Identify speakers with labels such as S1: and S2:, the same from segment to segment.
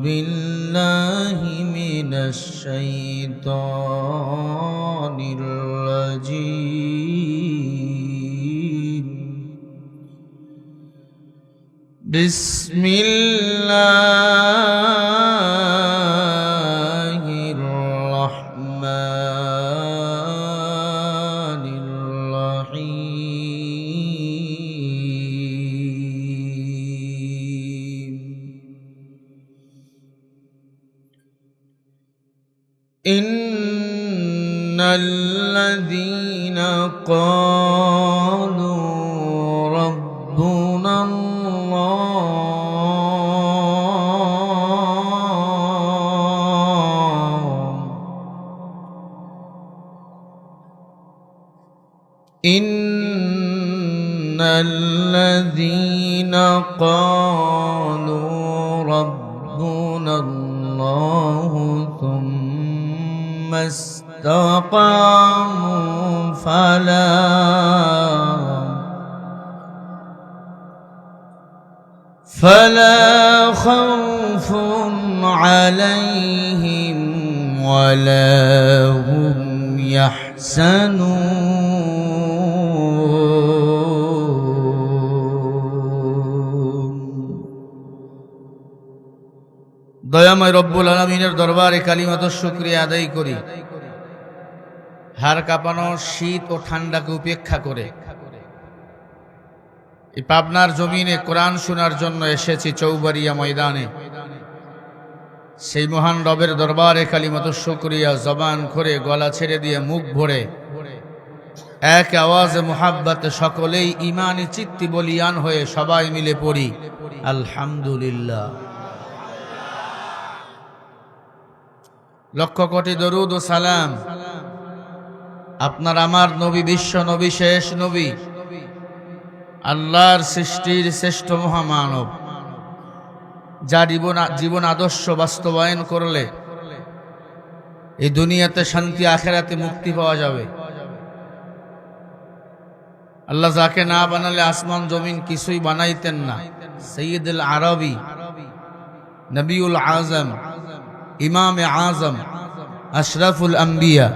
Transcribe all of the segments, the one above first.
S1: بالله من الشيطان الرجيم بسم الله الرحمن الرحيم إن الذين قالوا ربنا إن الذين قالوا ربنا الله ثم استقاموا فلا خوف عليهم ولا هم يحزنون দয়াময় রব্বুল আলামিনের দরবারে কালিমাত শুকরিয়া আদায় করি, হাড় কাঁপানো শীত ও ঠান্ডাকে উপেক্ষা করে এই পাবনার জমিনে কোরআন শোনার জন্য এসেছি চৌবাড়িয়া ময়দানে। সেই মহান রবের দরবারে কালিমাত শুকরিয়া জবান করে গলা ছেড়ে দিয়ে মুখ ভরে এক আওয়াজে মুহাব্বতে সকলেই ঈমানি চিত্তি বলিয়ান হয়ে সবাই মিলে পড়ি আলহামদুলিল্লাহ। লক্ষ কোটি দরুদ ও সালাম আপনার আমার নবী, বিশ্ব নবী, শেষ নবী, আল্লাহর সৃষ্টির শ্রেষ্ঠ মহামানব, যার জীবন আদর্শ বাস্তবায়ন করলে এই দুনিয়াতে শান্তি, আখেরাতে মুক্তি পাওয়া যাবে। আল্লাহ যাকে না বানালে আসমান জমিন কিছুই বানাইতেন না। সৈয়দুল আরবি, নবিউল আজম, ইমামে আজম, আশরাফুল আম্বিয়া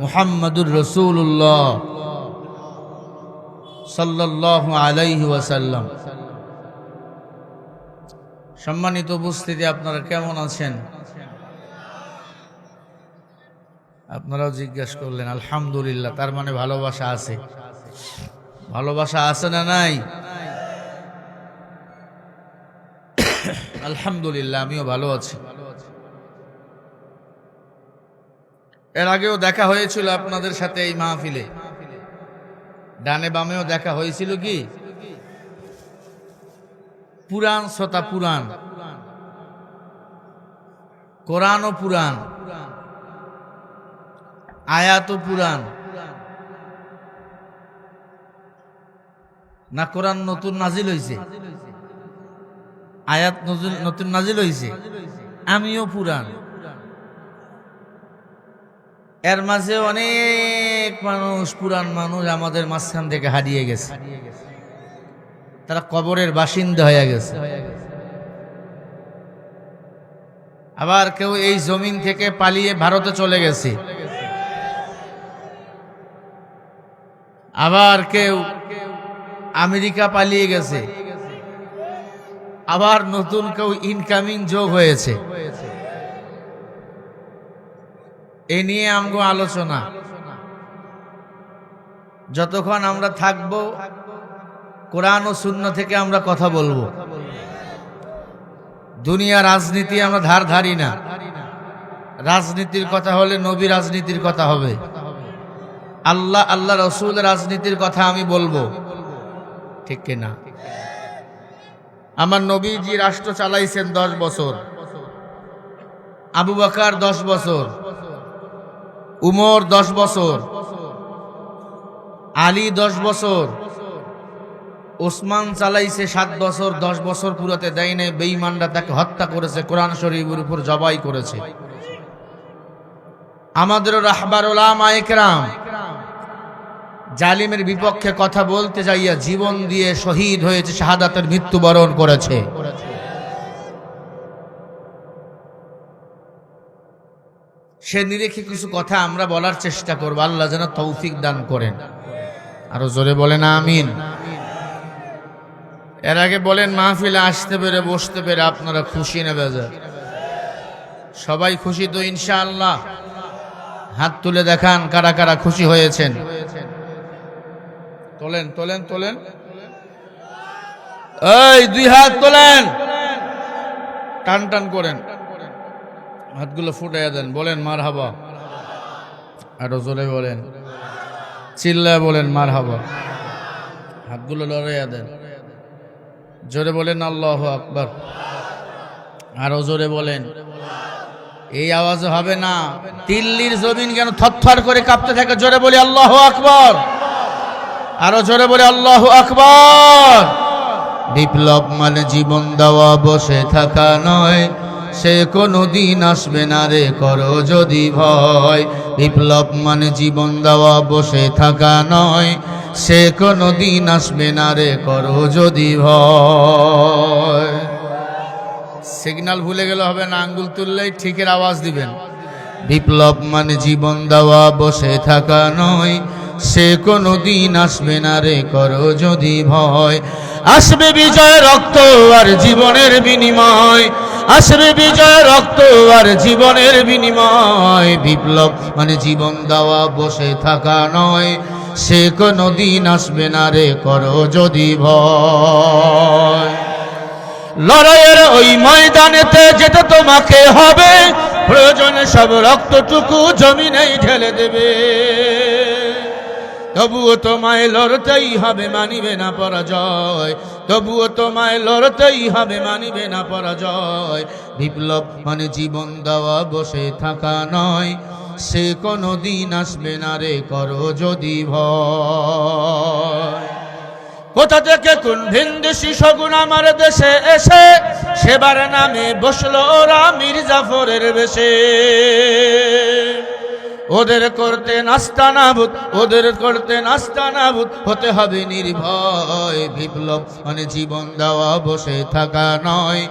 S1: মুহাম্মদুর রাসূলুল্লাহ সাল্লাল্লাহু আলাইহি ওয়াসাল্লাম। সম্মানিত উপস্থিতি, আপনারা কেমন আছেন? আপনারাও জিজ্ঞাসা করলেন আলহামদুলিল্লাহ, তার মানে ভালোবাসা আছে। ভালোবাসা আছে না নাই? আলহামদুলিল্লাহ, আমিও ভালো আছি। এর আগেও দেখা হয়েছিল আপনাদের সাথে এই মাহফিলে, ডানে বামেও দেখা হয়েছিল। কি পুরাণ শ্রোতা, পুরাণ, কোরআন ও পুরাণ, আয়াত ও পুরাণ। না কোরআন নতুন নাজিল হয়েছে, আয়াত নতুন নাজিল হয়েছে, আমিও পুরাণ। এর মাঝে অনেক মানুষ, পুরান মানুষ আমাদের মাঝখান থেকে হারিয়ে গেছে। তারা কবরের বাসিন্দা হয়ে গেছে। আবার কেউ এই জমিন থেকে পালিয়ে ভারতে চলে গেছে। আবার কেউ আমেরিকা পালিয়ে গেছে। আবার নতুন কেউ ইনকামিং যোগ হয়েছে। এ নিয়ে আমগো আলোচনা। যতক্ষণ আমরা থাকব কোরআন ও সুন্নাহ থেকে আমরা কথা বলবো। দুনিয়া রাজনীতি আমরা ধার ধারি না। রাজনীতির কথা হলে নবী রাজনীতির কথা হবে, আল্লাহ রসুল রাজনীতির কথা আমি বলবো, ঠিক কিনা? আমার নবীজি রাষ্ট্র চালাইছেন 10 বছর, আবু বকর 10 বছর, উমর 10 বছর, আলী 10 বছর, ওসমান চালাইছে 7 বছর। 10 বছর পুরাতে দেয় নাই, বেঈমানরা তাকে হত্যা করেছে, কোরআন শরীফের উপর জবাই করেছে। আমাদের রাহবার উলামায়ে কেরাম জালিমের বিপক্ষে কথা বলতে যাইয়া জীবন দিয়ে শহীদ হয়েছে, শাহাদাতের মৃত্যুবরণ করেছে। সে নিরেখে কিছু কথা আমরা বলার চেষ্টা করব, আল্লাহ যেন তৌফিক দান করেন। আরো জোরে বলেন আমিন। এর আগে বলেন, মাহফিলে আসতে পেরে বসতে পেরে আপনারা খুশি না বেজার? সবাই খুশি তো ইনশাআল্লাহ? হাত তুলে দেখান কারা কারা খুশি হয়েছেন। তোলেন তোলেন তোলেন, এই দুই হাত তোলেন, টান টান করেন, হাতগুলো ফুটাইয়া দেন, বলেন মারহাবা। আরো জোরে বলেন, চিল্লায় বলেন মারহাবা। হাতগুলো লড়াইয়া দেন, জোরে বলেন আল্লাহু আকবার। আরো জোরে বলেন। এই আওয়াজ হবে না, দিল্লির জমিন কেন থরথর করে কাঁপতে থাকে? জোরে বলি আল্লাহু আকবার। আরো জোরে বলে আল্লাহু আকবার। বিপ্লব মানে জীবন দেওয়া, বসে থাকা নয়, সে কোনো দিন আসবে না রে করো যদি ভয়। বিপ্লব মানে জীবন দেওয়া, বসে থাকা নয়, সে কোনো দিন আসবে না রে করো যদি ভয়। সিগন্যাল ভুলে গেলে হবে না, আঙ্গুল তুললেই ঠিকের আওয়াজ দিবেন। বিপ্লব মানে জীবন দেওয়া, বসে থাকা নয়, সে কোনো দিন আসবে না রে করো যদি ভয়। আসবে বিজয় রক্ত আর জীবনের বিনিময়, আসবে বিজয় রক্ত আর জীবনের বিনিময়। বিপ্লব মানে জীবন দেওয়া, বসে থাকা নয়, সে কোনো দিন আসবে না রে করো যদি ভয়। লড়াইয়ের ওই ময়দানেতে যেতে তোমাকে হবে, প্রয়োজনে সব রক্তটুকু জমিনেই ঢেলে দেবে। তবুও তোমায় লড়তেই হবে, মানিবে না পরাজয়। তবুও তোমায় লড়তেই হবে, মানিবে না পরাজয়। বিপ্লব মানে জীবন দেওয়া, বসে থাকা নয়, সে কোনো দিন আসবে না রে করো যদি ভয়। কোথা থেকে কোন ভিনদেশি শগুন আমার দেশে এসে সেবার নামে বসলো ওরা মীর জাফরের বেশে। ওদের করতে নাস্তানাবুদ, ওদের করতে নাস্তানাবুদ হতে হবে নির্ভয়। বিপ্লব মানে জীবন দেওয়া, বসে থাকা নয়,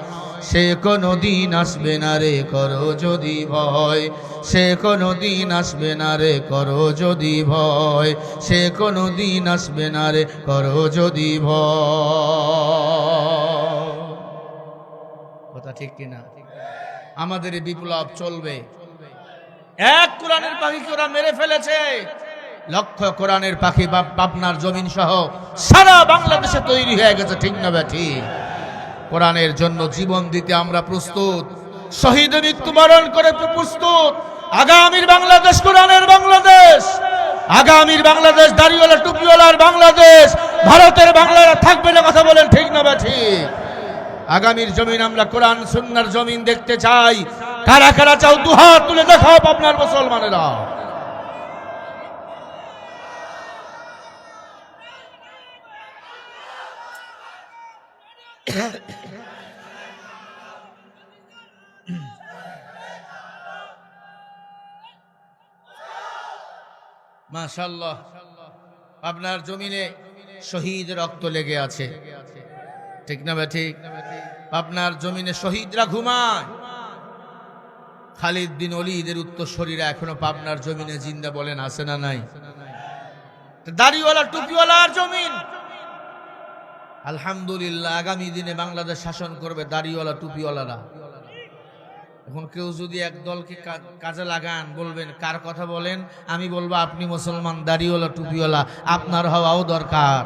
S1: সে কোনো দিন আসবে না রে করো যদি ভয়। সে কোনো দিন আসবে না রে করো যদি ভয়। সে কোনো দিন আসবে না রে করো যদি ভয়। কথা ঠিক কিনা? আমাদের এই বিপ্লব চলবে। এক কোরআনের পাখিকে ওরা মেরে ফেলেছে, লক্ষ কোরআনের পাখি পাবনার জমিন সহ সারা বাংলাদেশে তৈরি হয়ে গেছে, ঠিক না ব্যাঠি? কোরআনের জন্য জীবন দিতে আমরা প্রস্তুত, শহীদ মৃত্যুবরণ করে প্রস্তুত। আগামীর বাংলাদেশ কোরআনের বাংলাদেশ, আগামীর বাংলাদেশ দাড়িওয়ালা টুপিওয়ালার বাংলাদেশ। ভারতের বাংলারা থাকবে না, কথা বলেন ঠিক না ব্যাঠি? আগামীর জমিন আমরা কোরআন সুন্নাহর জমিন দেখতে চাই। কারা কারা চাও দুহাত তুলে দেখাও আপনার মুসলমানেরা। মাশাআল্লাহ, আপনার জমিনে শহীদ রক্ত লেগে আছে, ঠিক না ভাই? ঠিক। আপনার জমিনে শহীদরা ঘুমায়। খালিদ বিন ওলীদের উত্তরসূরিরা এখনো পাবনার জমিনে জিন্দা, বলেন আছে না নাই? দাড়িওয়ালা টুপিওয়ালার জমিন। আলহামদুলিল্লাহ, আগামী দিনে বাংলাদেশ শাসন করবে দাড়িওয়ালা টুপিওয়ালারা। এখন কেউ যদি এক দলকে কাজে লাগান, বলবেন কার কথা বলেন? আমি বলবো আপনি মুসলমান, দাড়িওয়ালা টুপিওয়ালা, আপনার হওয়াও দরকার,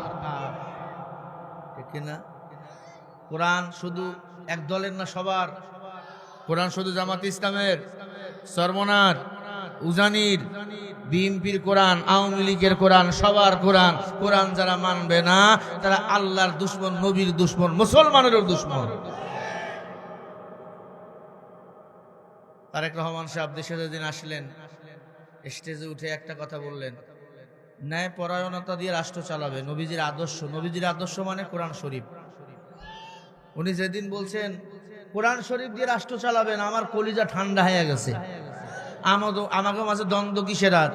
S1: ঠিক না? কোরআন শুধু এক দলের না, সবার। কোরআন শুধু জামাত ইসলামের, সরমনার, উজানির, বিএনপির কোরআন, আওয়ামী লীগের কোরআন, সবার কোরআন। কোরআন যারা মানবে না তারা আল্লাহর দুশমন, নবীর দুশমন, মুসলমানেরও দুশমন। তারেক রহমান সাহেব দেশে যেদিন আসলেন, স্টেজে উঠে একটা কথা বললেন, ন্যায় পরায়ণতা দিয়ে রাষ্ট্র চালাবে, নবীজির আদর্শ। নবীজির আদর্শ মানে কোরআন শরীফ। উনি যেদিন বলছেন কোরআন শরীফ দিয়ে রাষ্ট্র চালাবেন, আমার কলিজা ঠান্ডা হয়ে গেছে। আমাকে মাঝে দ্বন্দ্ব কিসের? আর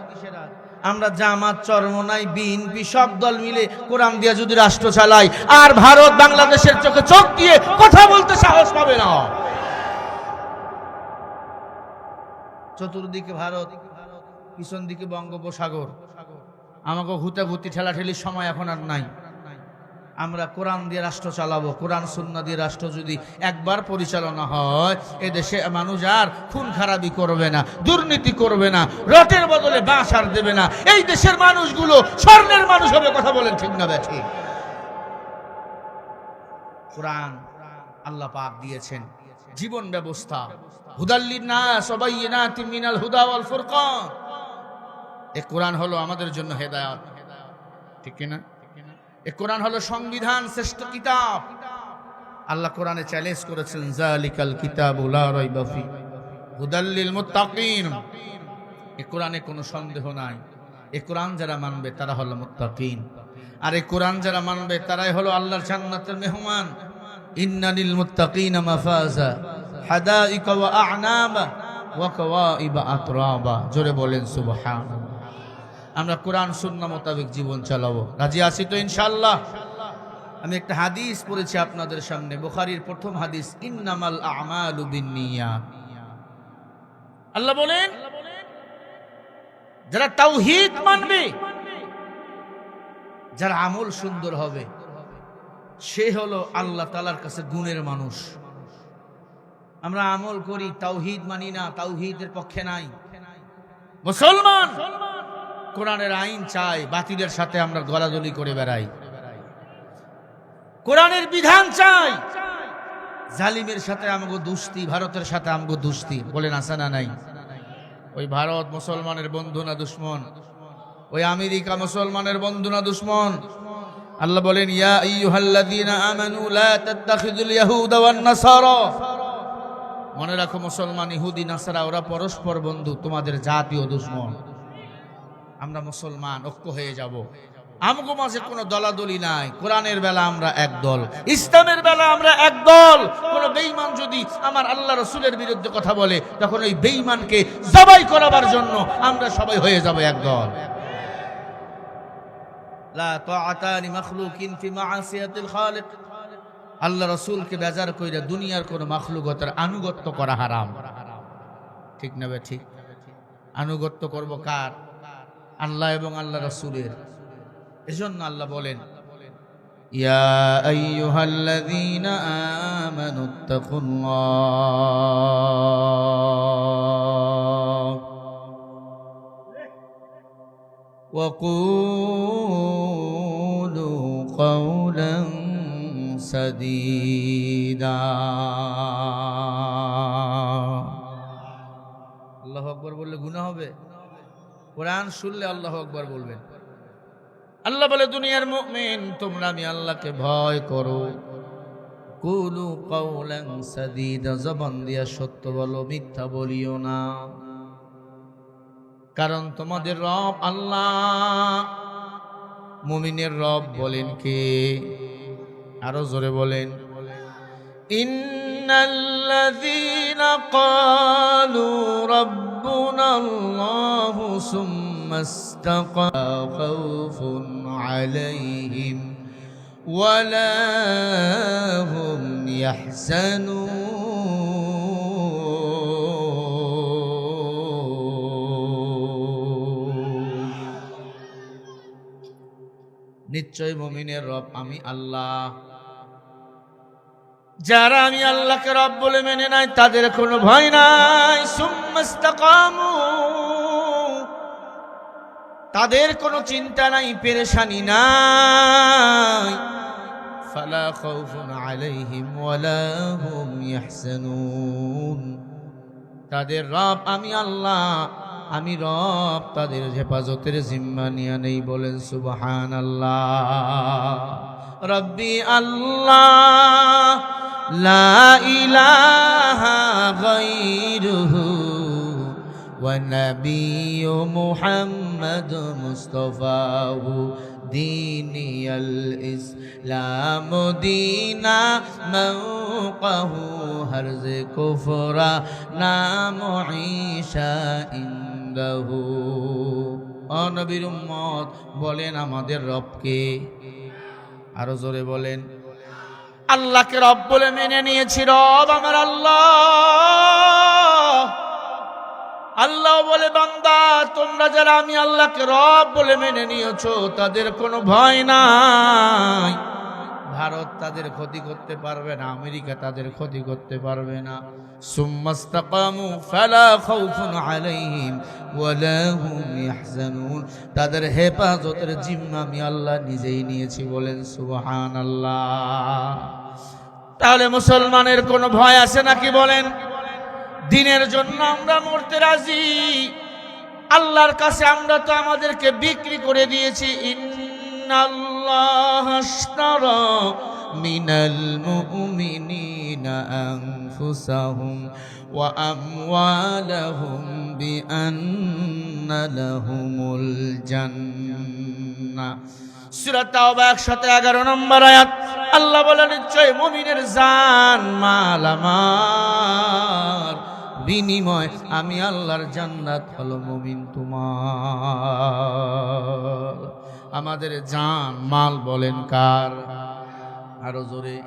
S1: আমরা জামাত, চরমনাই, বিএনপি সব দল মিলে কোরআন দিয়ে যদি রাষ্ট্র চালাই, আর ভারত বাংলাদেশের চোখে চোখ দিয়ে কথা বলতে সাহস পাবে না। চতুর্দিকে ভারত, পিছন দিকে বঙ্গোপসাগর। আমাকে হুতাহুতি ঠেলাঠেলির সময় এখন আর নাই। আমরা কোরআন দিয়ে রাষ্ট্র চালাবো। কোরআন সুন্নাহ দিয়ে রাষ্ট্র যদি একবার পরিচালনা হয়, এ দেশে মানুষ আর খুন খারাপি করবে না, দুর্নীতি করবে না, রটের বদলে বাঁশ আর দেবে না। এই দেশের মানুষগুলো স্বর্ণের মানুষ হবে। কথা বলেন ঠিক না ঠিক? কোরআন আল্লাহ পাক দিয়েছেন জীবন ব্যবস্থা। হুদাল্লিন নাস ওয়া বাইয়িনাতিন মিনাল হুদা ওয়াল ফুরকান। এই কোরআন হলো আমাদের জন্য হেদায়েত, ঠিক কি না? এই কোরআন হলো সংবিধান, শ্রেষ্ঠ কিতাব। আল্লাহ কোরআনে চ্যালেঞ্জ করেছেন, যালিকাল কিতাবু লা রাইবা ফি হুদাল লিল মুত্তাকিন। এই কোরআনে কোনো সন্দেহ নাই। এই কোরআন যারা মানবে তারা হলো মুত্তাকিন, আর এই কোরআন যারা মানবে তারাই হলো আল্লাহর জান্নাতের মেহমান। ইন্না লিল মুত্তাকিনা মাফাজা হাদাইকা ওয়া আ'নাবা ওয়া কাওয়াইবা আতরাবা। জোরে বলেন সুবহানাল্লাহ। আমরা কোরআন সুন্নাহ মোতাবেক জীবন চালাবো। রাজি আছি তো ইনশাআল্লাহ? আমি একটা হাদিস পড়েছি আপনাদের সামনে, বুখারীর প্রথম হাদিস, ইন্নামাল আ'মালু বিন্নিয়াত। আল্লাহ বলেন, যারা তাওহীদ মানবে, যার আমল সুন্দর হবে, সে হলো আল্লাহ তাআলার কাছে গুণের মানুষ। আমরা আমল করি, তাওহীদ মানি না, তাওহীদের পক্ষে নাই। মুসলমান কোরআনের আইন চাই, বাতিলের সাথে আমরা গলাগলি করে বেড়াই। কোরআনের বিধান চাই, জালিমের সাথে আমগো দুস্তি, ভারতের সাথে আমগো দুস্তি। বলেন আছে না নাই? ওই ভারত মুসলমানের বন্ধু না দুশ্মন? ওই আমেরিকা মুসলমানের বন্ধু না দুশ্মন? আল্লাহ বলেন, ইয়া আইয়ুহাল্লাযীনা আমানু লা তাত্তাখিযুল ইয়াহুদা ওয়ান নাসারা। মনে রাখো মুসলমান, ইহুদি নাসারা ওরা পরস্পর বন্ধু, তোমাদের জাতীয় দুশ্মন। আমরা মুসলমান ঐক্য হয়ে যাব। আমগো মাঝে কোনো দলাদলি নাই। কোরআনের বেলা আমরা এক দল, ইসলামের বেলা আমরা এক দল। কোন বেঈমান যদি আমার আল্লাহ রাসূলের বিরুদ্ধে কথা বলে, তখন ওই বেঈমানকে জবাই করাবার জন্য আমরা সবাই হয়ে যাব এক দল। লা তাআতা লিমাখলুকিন ফি মাআসিয়াতিল খালিক। আল্লাহ রাসূলকে বেজার কইরা দুনিয়ার কোন মাখলুকতের আনুগত্য করা হারাম। ঠিক না? ঠিক। আনুগত্য করব কার? আল্লাহ এবং আল্লাহ রাসূলের। এজন্য আল্লাহ বলেন, ইয়া আইয়ুহাল্লাযীনা আমানুত্তাকুল্লাহ ওয়া কুলু কাওলান সাদীদা। আল্লাহু আকবার বললে গুনাহ হবে? কোরআন শুনলে আল্লাহু আকবার বলবেন। আল্লাহ বলে, দুনিয়ার মুমিন তোমরা আমি আল্লাহকে ভয় করো। কুলু কাওলান সাদীদা, জবান দিয়া সত্য বলো, মিথ্যা বলিও না। কারণ তোমাদের রব আল্লাহ। মুমিনের রব বলেন কে? আরো জোরে বলেন, ইন্নাল্লাযীনা ক্বালু রাব্বুনাল্লাহু সুম্মা ইসতাকামু খাউফুন আলাইহিম ওয়া লা হুম ইয়াহজানুন। নিশ্চয় মুমিনের রব আমি আল্লাহ। যারা আমি আল্লাহকে রব বলে মেনে নাই, তাদের কোনো ভয় নাই। সুম্মা ইসতাকামু, তাদের কোনো চিন্তা নাই, পেরেশানি নাই। ফালা খাউফুন আলাইহিম ওয়ালা হুম ইয়াহজানুন। তাদের রব আমি আল্লাহ, আমি রব তাদের হেফাজতের জিম্মা নিয়ে নেই। বলেন সুবহানাল্লাহ। রব্বি আল্লাহ লা ইলাহা গায়রুহু ওয়া নাবিয়্যু মুহাম্মাদ মুস্তাফাহু দীনিয়াল ইসলাম দীনা মাওকাহু হরজ কুফরা নাম ঈশা ইনদাহু। ও নবীর উম্মত, বলেন আমাদের রবকে। আরো জোরে বলেন, আল্লাহকে রব বলে মেনে নিয়েছি। রব আমার আল্লাহ। আল্লাহ বলে, বান্দা তোমরা যারা আমি আল্লাহকে রব বলে মেনে নিয়েছো তাদের কোনো ভয় নাই। ভারত তাদের ক্ষতি করতে পারবে না, আমেরিকা তাদের ক্ষতি করতে পারবে না। সুম্মাস্তাকামু ফালা খাউফুন আলাইহিম ওয়ালা হুম ইয়াহজানুন। তাদের হেফাজতের জিম্মা আমি আল্লাহ নিজেই নিয়েছি, বলেন সুবহানাল্লাহ। তাহলে মুসলমানের কোনো ভয় আছে নাকি বলেন? দিনের জন্য আমরা মরতে রাজি। আল্লাহর কাছে আমরা তো আমাদেরকে বিক্রি করে দিয়েছি। ইন্নাল্লাহ আশতারা মিনাল মুমিনিনা আনফুসাহুম ওয়া আমওয়ালাহুম বিআন্না লাহুমুল জান্নাহ। সূরা তাওবা 111 নম্বর আয়াত। আল্লাহ বলেন, নিশ্চয় মুমিনের জান মাল আমার, বিনিময় আমি আল্লাহর জান্নাত হলো মুমিন তোমার। আমাদের জান মাল বলেন কার? আরো জোরে,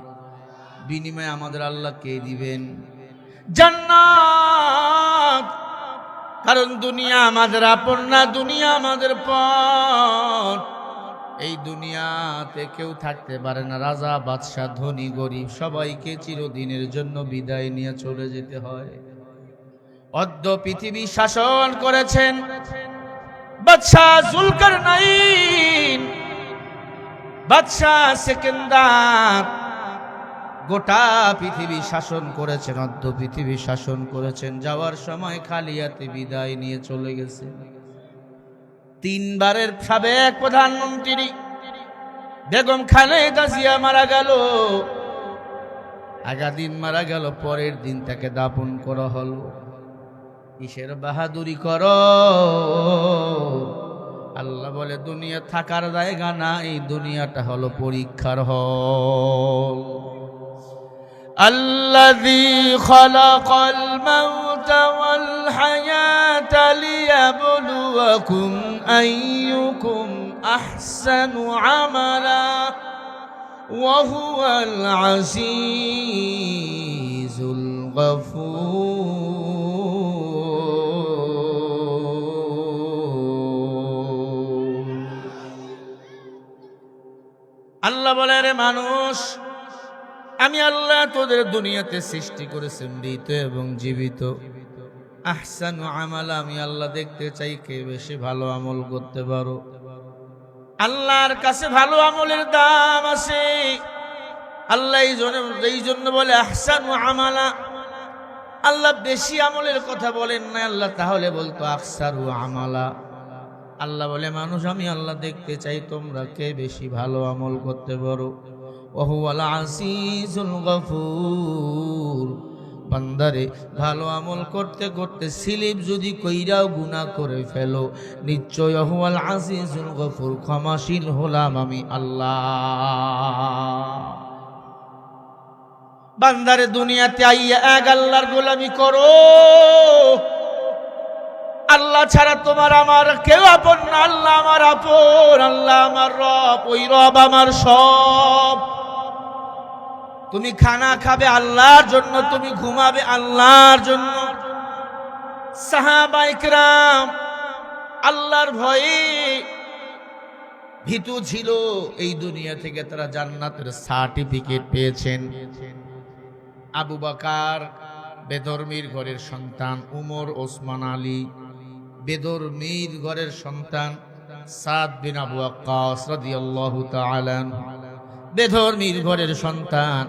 S1: বিনিময় আমাদের আল্লাহ কে দিবেন? জান্নাত। কারণ দুনিয়া আমাদের আপন না, দুনিয়া আমাদের পর। এই দুনিয়াতে কেউ থাকতে পারে না, রাজা বাদশাহ ধনী গরিব সবাইকে চিরদিনের জন্য বিদায় নিয়ে চলে যেতে হয়। অদ্য পৃথিবী শাসন করেছেন বাদশাহ জুলকারনাইন, বাদশাহ সেকেন্দার, গোটা পৃথিবী শাসন করেছেন, অদ্য পৃথিবী শাসন করেছেন। যাওয়ার সময় খালি হাতে বিদায় নিয়ে চলে গেছে। তিনবারের সাবেক প্রধানমন্ত্রী বেগম খালেদা জিয়া মারা গেল। আগা দিন মারা গেল, পরের দিন তাকে দাফন করা হলো। কিসের বাহাদুরি করো? আল্লাহ বলে, দুনিয়া থাকার জায়গা না, এই দুনিয়াটা হলো পরীক্ষার হল। الذي خلق الموت والحياة ليبلوكم أيكم أحسن عملا وهو العزيز الغفور। আল্লাহ বলে, রে মানুষ, আমি আল্লাহ তোদের দুনিয়াতে সৃষ্টি করেছি মৃত এবং জীবিত। আহসানু আমালা, আমি আল্লাহ দেখতে চাই কে বেশি ভালো আমল করতে পারো। আল্লাহর কাছে ভালো আমলের দাম আছে। আল্লাহ এই জন্য বলে আহসানু আমালা। আল্লাহ বেশি আমলের কথা বলেন না, আল্লাহ তাহলে বলতো আকসারু আমালা। আল্লাহ বলে, মানুষ আমি আল্লাহ দেখতে চাই তোমরা কে বেশি ভালো আমল করতে পারো। ওহুয়াল আজিজুল গফুর। বান্দারে, ভালো আমল করতে করতে স্লিপ যদি কইরাও গুনাহ করে ফেলো, নিশ্চয় ওহুয়াল আজিজুল গফুর, ক্ষমাশীল হলাম আমি আল্লাহ। বান্দারে, দুনিয়াতে আইয়া এক আল্লাহর গোলামি করো। আল্লাহ ছাড়া তোমার আমার কেউ আপন না। আল্লাহ আমার আপন, আল্লাহ আমার রব, ওই রব আমার সব। তুমি খানা খাবে আল্লাহর জন্য, তুমি ঘুমাবে আল্লাহর জন্য। সাহাবায়ে কেরাম আল্লাহর ভয়ে ভীতু ছিল। এই দুনিয়া থেকে তারা জান্নাতের সার্টিফিকেট পেয়েছেন। আবু বকর বেদরমির ঘরের সন্তান, উমর ওসমান আলী বেদরমির ঘরের সন্তান, সাদ বিন আবু ওয়াক্কাস রাদিয়াল্লাহু তাআলা বেদরমির ঘরের সন্তান,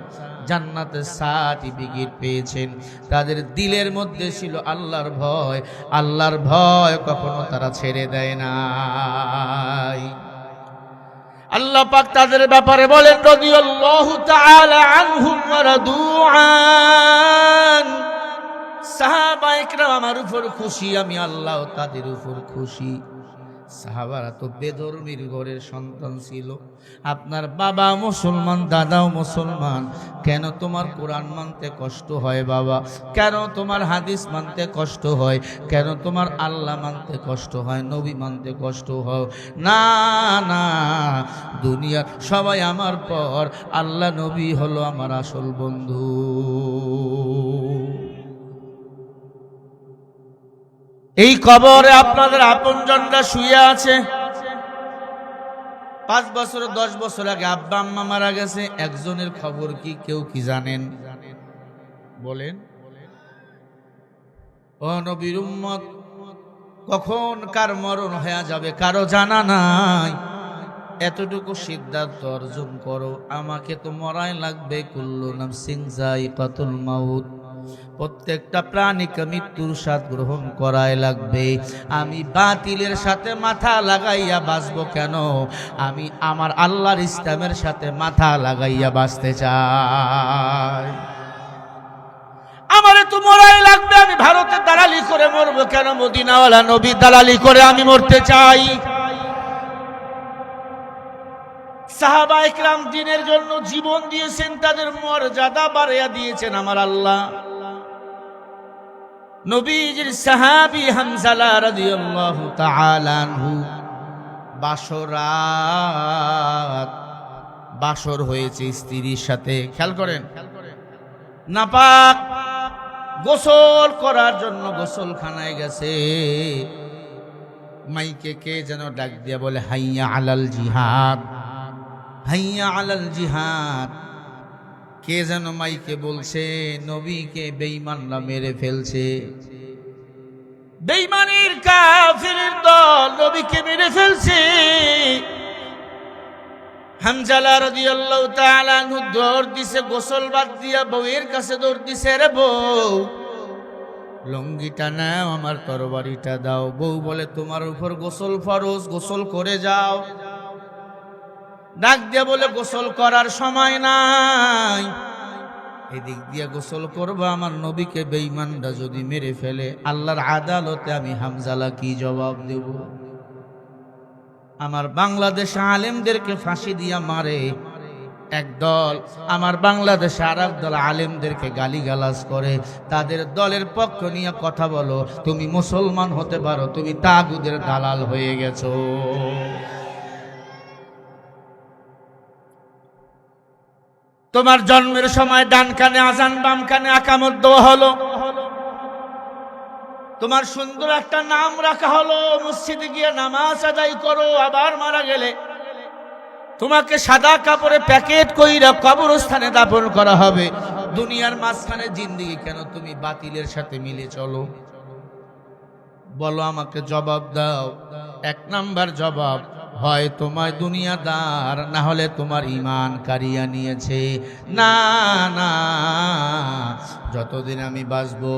S1: জান্নাতের সার্টিফিকেট পেয়েছেন। তাদের দিলের মধ্যে ছিল আল্লাহর ভয়। আল্লাহর ভয় কখনো তারা ছেড়ে দেয় নাই। আল্লাহ পাক তাদের ব্যাপারে বলেন, রাদিয়াল্লাহু তাআলা আনহুম ওয়া রাদু আন। সাহাবায়ে কেরাম আমার উপর খুশি, আমি আল্লাহ তাদের উপর খুশি। সাহাবারা তো বেদরমির ঘরের সন্তান ছিল। আপনার বাবা মুসলমান, দাদাও মুসলমান, কেন তোমার কোরআন মানতে কষ্ট হয় বাবা? কেন তোমার হাদিস মানতে কষ্ট হয়? কেন তোমার আল্লাহ মানতে কষ্ট হয়, নবী মানতে কষ্ট হয়? না না, দুনিয়ার সবাই আমার পর, আল্লাহ নবী হলো আমার আসল বন্ধু। এই কবরে আপনাদের আপনজনরা শুয়ে আছে। 5 বছর 10 বছর আগে আব্বা আম্মা মারা গেছে, একজনের খবর কি কেউ কি জানেন? বলেন। ও নবীর উম্মত, কখন কার মরণ হয়ে যাবে কারো জানা নাই। এতটুকু সিদ্ধান্ত অর্জন করো, আমাকে তো মরাই লাগবে। কুল্লু নাফসিন যায়িকাতুল মাউত, প্রত্যেকটা প্রাণীকে মৃত্যুর স্বাদ গ্রহণ করাই লাগবে। আমি বাতিলের সাথে মাথা লাগাইয়া বাঁচবো কেন? আমি আমার আল্লাহর ইসলামের সাথে মাথা লাগাইয়া বাঁচতে চাই। আমারে তো মরাই লাগবে। আমি ভারতে দালালি করে মরবো কেন? মদিনাওয়ালা নবী দালালি করে আমি মরতে চাই। সাহাবা ইকরাম দ্বীনের জন্য জীবন দিয়েছেন, তাদের মর্যাদা বাড়িয়ে দিয়েছেন আমার আল্লাহ। নবীজির সাহাবী হামজালা রাদিয়াল্লাহু তাআলা আনহু বাসর হয়েছে স্ত্রীর সাথে। খেয়াল করেন, নাপাক গোসল করার জন্য গোসলখানায় গেছে। মাইকে কে যেন ডাক দিয়া বলে, হাইয়া আলাল জিহাদ, হাইয়া আলাল জিহাদ। কে যেন মাইকে বলছে, নবীকে বেঈমানরা মেরে ফেলছে। বেঈমানের কাফিরের দল নবীকে মেরে ফেলছে। হামজালা রাদিয়াল্লাহু তাআলা আনহু দৌড় দিছে, গোসল বাদ দিয়া বউয়ের কাছে দৌড় দিছে, রে বউ লুঙ্গিটা নাও, আমার তরবারিটা দাও। বউ বলে, তোমার উপর গোসল ফরজ, গোসল করে যাও। ডাক দিয়া বলে, গোসল করার সময় নাই, এদিক দিয়া গোসল করবো। আমার নবীকে বেঈমানরা যদি মেরে ফেলে, আল্লাহর আদালতে আমি হামজালা কি জবাব দেব? আমার বাংলাদেশ আলেমদেরকে ফাঁসি দিয়া মারে একদল, আমার বাংলাদেশে আর একদল আলেমদেরকে গালিগালাজ করে। তাদের দলের পক্ষ নিয়ে কথা বলো, তুমি মুসলমান হতে পারো, তুমি তাগুদের দালাল হয়ে গেছো। তোমার জন্মের সময় ডান কানে আজান, বাম কানে আকামত দেওয়া হলো। তোমার সুন্দর একটা নাম রাখা হলো, মসজিদে গিয়ে নামাজ আদায় করো। আবার মারা গেলে তোমাকে সাদা কাপড়ে প্যাকেট কইরা কবরস্থানে দাফন করা হবে। দুনিয়ার মাঝখানে জিন্দেগি কেন তুমি বাতিলের সাথে মিলে চলো? বলো, আমাকে জবাব দাও। 1 নাম্বার জবাব, হয় তোমার দুনিয়াদার, না হলে তোমার ঈমান কারিয়া নিয়েছে। না না, যতদিন আমি বাঁচবো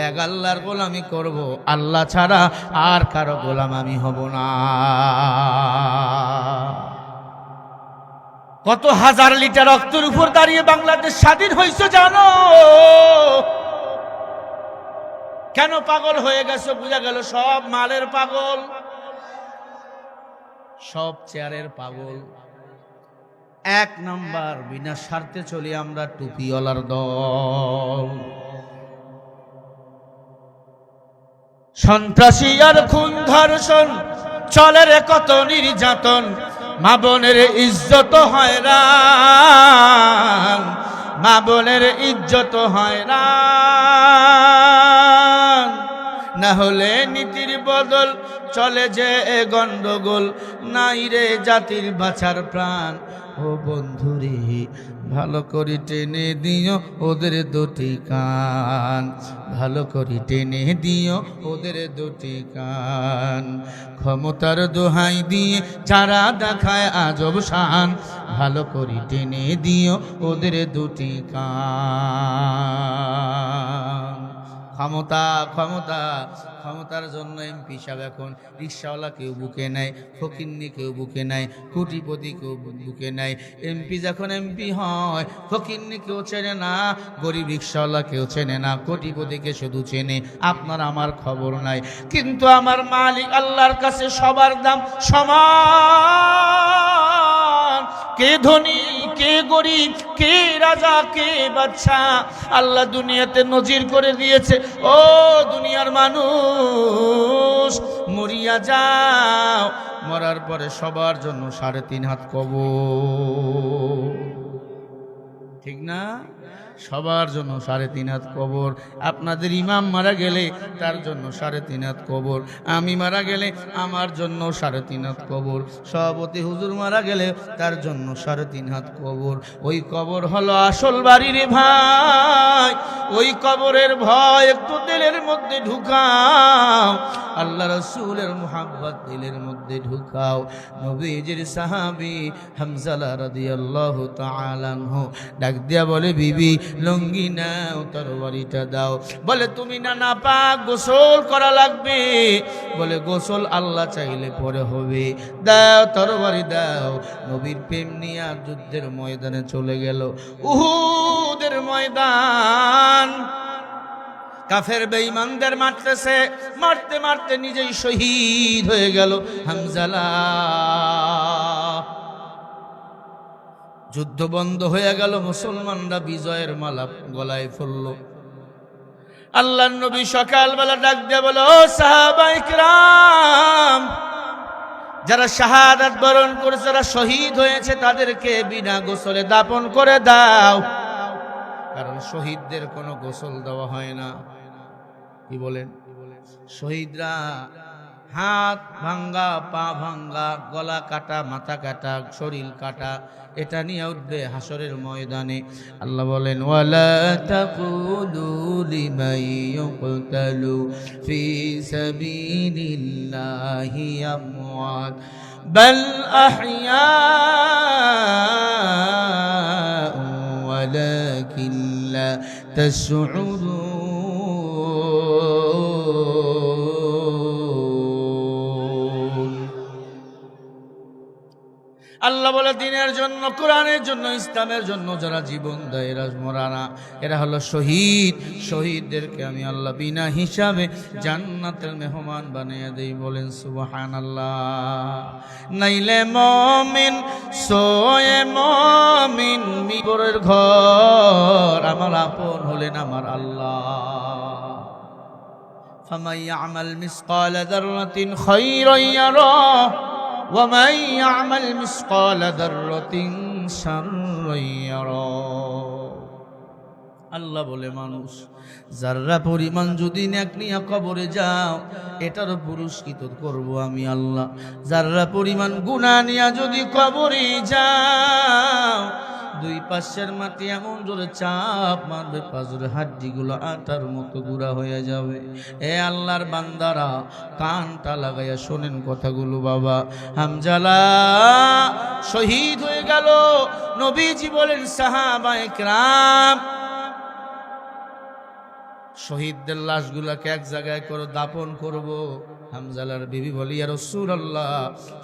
S1: এক আল্লাহর গোলামি করব, আল্লাহ ছাড়া আর কারো গোলাম আমি হব না। কত হাজার লিটার রক্তের উপর দাঁড়িয়ে বাংলাদেশ স্বাধীন হয়েছে জানো? কেন পাগল হয়ে গেছে? বুঝা গেল সব মালের পাগল, সব চেয়ারের পাগল। 1 নাম্বার, বিনা স্বার্থে চলি আমরা টুপিওয়ালার দল। সন্ত্রাসী আর খুন ধর্ষণ চলে রে কত নির্যাতন, মা বোনের ইজ্জত হয়রান, মা বোনের ইজ্জত হয়রান। না হলে নীতির বদল চলে যে গন্ডগোল, নাই রে জাতির বাঁচার প্রাণ। ও বন্ধুরে, ভালো করে টেনে দিও ওদের দুটি কান, ভালো করে টেনে দিও ওদের দুটি কান। ক্ষমতার দোহাই দিয়ে যারা দেখায় আজব শান, ভালো করে টেনে দিও ওদের দুটি কান। ক্ষমতা ক্ষমতা ক্ষমতার জন্য এমপি সাহেব এখন রিক্সাওয়ালা কেউ বুকে নেয়, ফকিন্নি কেউ বুকে নেয়, কোটিপতি কেউ বুকে নেয়। এমপি যখন এমপি হয়, ফকিন্নি কেউ চেনে না, গরিব রিক্সাওয়ালা কেউ চেনে না, কোটিপতিকে শুধু চেনে। আপনার আমার খবর নাই। কিন্তু আমার মালিক আল্লাহর কাছে সবার দাম সমান। কে ধনী, কে গরিব, কে রাজা, কে বাদশা, আল্লাহ দুনিয়াতে নজির করে দিয়েছে। ও দুনিয়ার মানুষ, মরিয়া যাও, মরার পরে সবার জন্য 3.5 হাত কবর। ঠিক না? সবার জন্য 3.5 হাত কবর। আপনাদের ইমাম মারা গেলে তার জন্য 3.5 হাত কবর, আমি মারা গেলে আমার জন্য 3.5 হাত কবর, সভাপতি হুজুর মারা গেলে তার জন্য 3.5 হাত কবর। ওই কবর হলো আসল বাড়ি রে ভাই। ওই কবরের ভয় একটু দিলের মধ্যে ঢুকাও, আল্লাহ রাসূলের মুহাব্বত দিলের মধ্যে ঢুকাও। নবীজির সাহাবী হামজালা রাদিয়াল্লাহু তাআলা আনহু ডাক দিয়া বলে, বিবি লুঙ্গি নাও, তরবারিটা দাও। বলে তুমি না পাক গোসল করা লাগবে। বলে গোসল আল্লাহ চাইলে পরে হবে, দাও তরবারি দাও। নবীর প্রেম নিয়ে যুদ্ধের ময়দানে চলে গেল। উহুদের ময়দান, কাফের বেঈমানদের মারতেছে, মারতে মারতে নিজেই শহীদ হয়ে গেল হামজালা। যুদ্ধ বন্ধ হয়ে গেল, মুসলমানরা বিজয়ের মালা গলায় ফেলল। আল্লাহর নবী সকালবেলা ডাক দিয়ে বলে, ও সাহাবায়ে কিরাম, যারা শাহাদাত বরণ করেছে, যারা শহীদ হয়েছে, তাদেরকে বিনা গোসলে দাফন করে দাও। কারণ শহীদদের কোনো গোসল দেওয়া হয় না। কি বলেন? শহীদরা হাত ভাঙ্গা, পা ভাঙ্গা, গলা কাটা, মাথা কাটা, শরীর কাটা, এটা নিয়ে উঠবে হাসরের ময়দানে। আল্লাহ বলেন, ওয়ালা তাকুলু লিমান ইউকতালু ফি সাবিলিল্লাহি আমওয়াত বাল আহইয়াউ ওয়ালাকিন লা তাশউরুন। আল্লাহ বলে, দিনের জন্য, কোরআনের জন্য, ইসলামের জন্য যারা জীবন দেয় এরা মরা না, এরা হলো শহীদ। শহীদদেরকে আমি আল্লাহ বিনা হিসাবে জান্নাতের মেহমান বানিয়ে দেই। বলেন সুবহানাল্লাহ। নাইলে মুমিন সোয়ে মুমিন, মিবরের ঘর আমার আপন হলেন আমার আল্লাহ। ফামান ইয়ামাল মিসকালা যাররাতিন খায়রান ইয়ারাহ ومن يعمل مثقال ذرة شرا يره। আল্লাহ বলে, মানুষ যারা পরিমাণ যদি নেক নিয়ে কবরে যাও, এটার পুরস্কৃত করব আমি আল্লাহ। যারা পরিমাণ গুনাহ নিয়ে যদি কবরে যাও, দুই পাশের মাটি এমন জোরে চাপ মারবে, পাঁজরের হাড্ডিগুলো আটার মতো গুঁড়া হয়ে যাবে। এ আল্লাহর বান্দারা, কানটা লাগাইয়া শোনেন কথাগুলো। বাবা হামজালা শহীদ হয়ে গেল। নবীজি বলেন, সাহাবায়ে কিরাম, শহীদদের লাশগুলাকে এক জায়গায় করে দাফন করব। হামজালার বিবি বলি, ইয়া রাসূলুল্লাহ,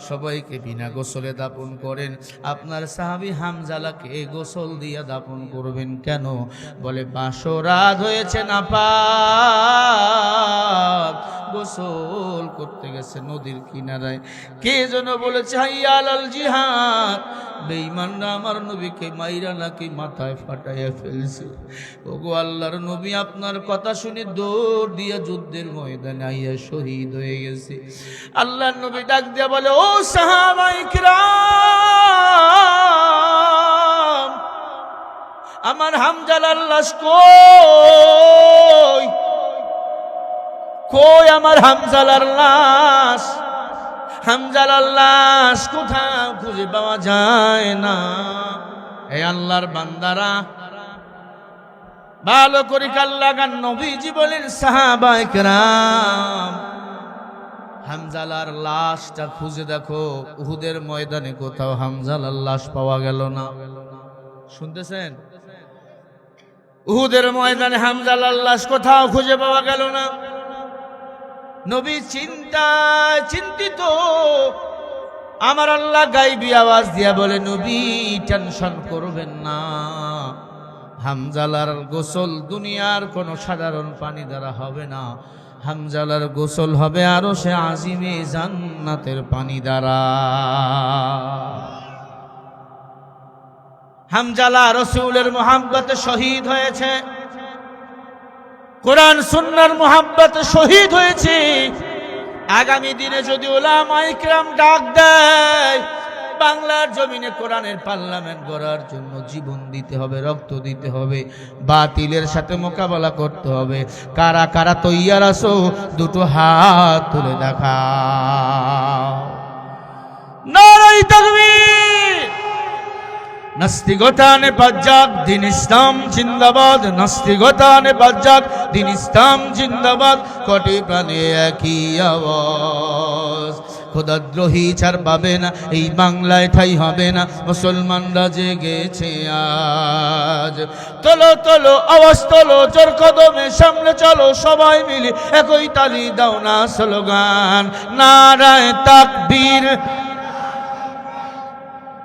S1: সবাইকে বিনা গোসলে দাফন করেন, আপনার সাহাবী হামজালাকে গোসল দিয়ে দাফন করবেন কেন? বলে, 500 রাত হয়েছে নাপাক, গোসল করতে গেছে নদীর কিনারায়। কে যেন বলেছে, হাইয়া আলাল জিহাদ। বেঈমানরা আমার নবীকে মাইরা নাকি মাথায় ফাটাইয়া ফেলছে। ওগো আল্লাহর নবী, আপনার কথা শুনে দৌড় দিয়ে যুদ্ধের ময়দানে আইয়া শহীদ হয়ে গেছে। আল্লাহর নবী ডাক দিয়া বলে, ও সাহাবায়ে কিরাম, আমার হামজালার লাশ কই? কই আমার হামজালার লাশ? হামজালার লাশ কোথাও খুঁজে পাওয়া যায় না। এই আল্লাহর বান্দারা, ভালো করে কাল লাগান। নবীজি বলেন, সাহাবায়ে কেরাম, হামজালার লাশটা খুঁজে দেখো। উহুদের ময়দানে কোথাও হামজালার লাশ পাওয়া গেল না। শুনতেছেন? উহুদের ময়দানে হামজালার লাশ কোথাও খুঁজে পাওয়া গেল না। নবী চিন্তিত। আমার আল্লাহ গায়বী আওয়াজ দিয়া বলে, নবী টেনশন করবেন না, হামজালার গোসল দুনিয়ার কোনো সাধারণ পানি দ্বারা হবে না। হামজালার গোসল হবে আরশে আজিমে জান্নাতের পানি দ্বারা। হামজালা রাসূলের মুহাব্বতে শহীদ হয়েছে, কোরআন সুন্নাহর মুহাব্বতে শহীদ হয়েছে। আগামী দিনে যদি উলামায়ে কিরাম ডাক দেয়, বাংলার জমিনে কোরআনের পার্লামেন্ট গড়ার জন্য জীবন দিতে হবে, রক্ত দিতে হবে, বাতিলের সাথে মোকাবেলা করতে হবে। কারা কারা তৈয়ার আছো দুটো হাত তুলে দেখাও। নারায়ে তাকবীর। নাস্তিকতা নে বাজ্জাক, দিন ইসলাম জিন্দাবাদ। নাস্তিকতা নে বাজ্জাক, দিন ইসলাম জিন্দাবাদ। কোটি প্রাণে একই আওয়াজ। খোদাদ্রোহী ছাড় পাবে না, এই বাংলায় ঠাই হবে না। মুসলমানরা জেগেছে আজ। তোলো তোলো আওয়াজ তোলো, জোর কদমে সামনে চলো, সবাই মিলে একই তালি দাও না স্লোগান নারায়ে তাকবীর।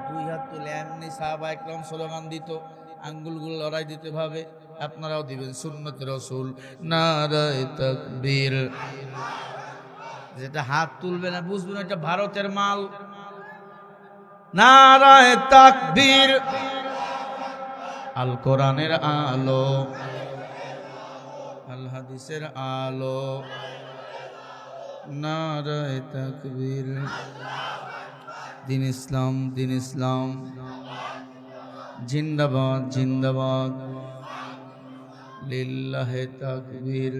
S1: দুই হাত তুলে এমনি সাহাবা একরাম স্লোগান দিত, আঙ্গুলগুলো লড়াই দিতে ভাবে, আপনারাও দিবেন সুন্নতে রাসূল নারায়ে তাকবীর। যেটা হাত তুলবে না বুঝবেন এটা ভারতের মাল। নারায়ে তাকবীর। আল কোরআনের আলো, আল হাদিসের আলো, নারায়ে তাকবীর। দিন ইসলাম, দিন ইসলাম জিন্দাবাদ, জিন্দাবাদ। লিল্লাহে তাকবীর,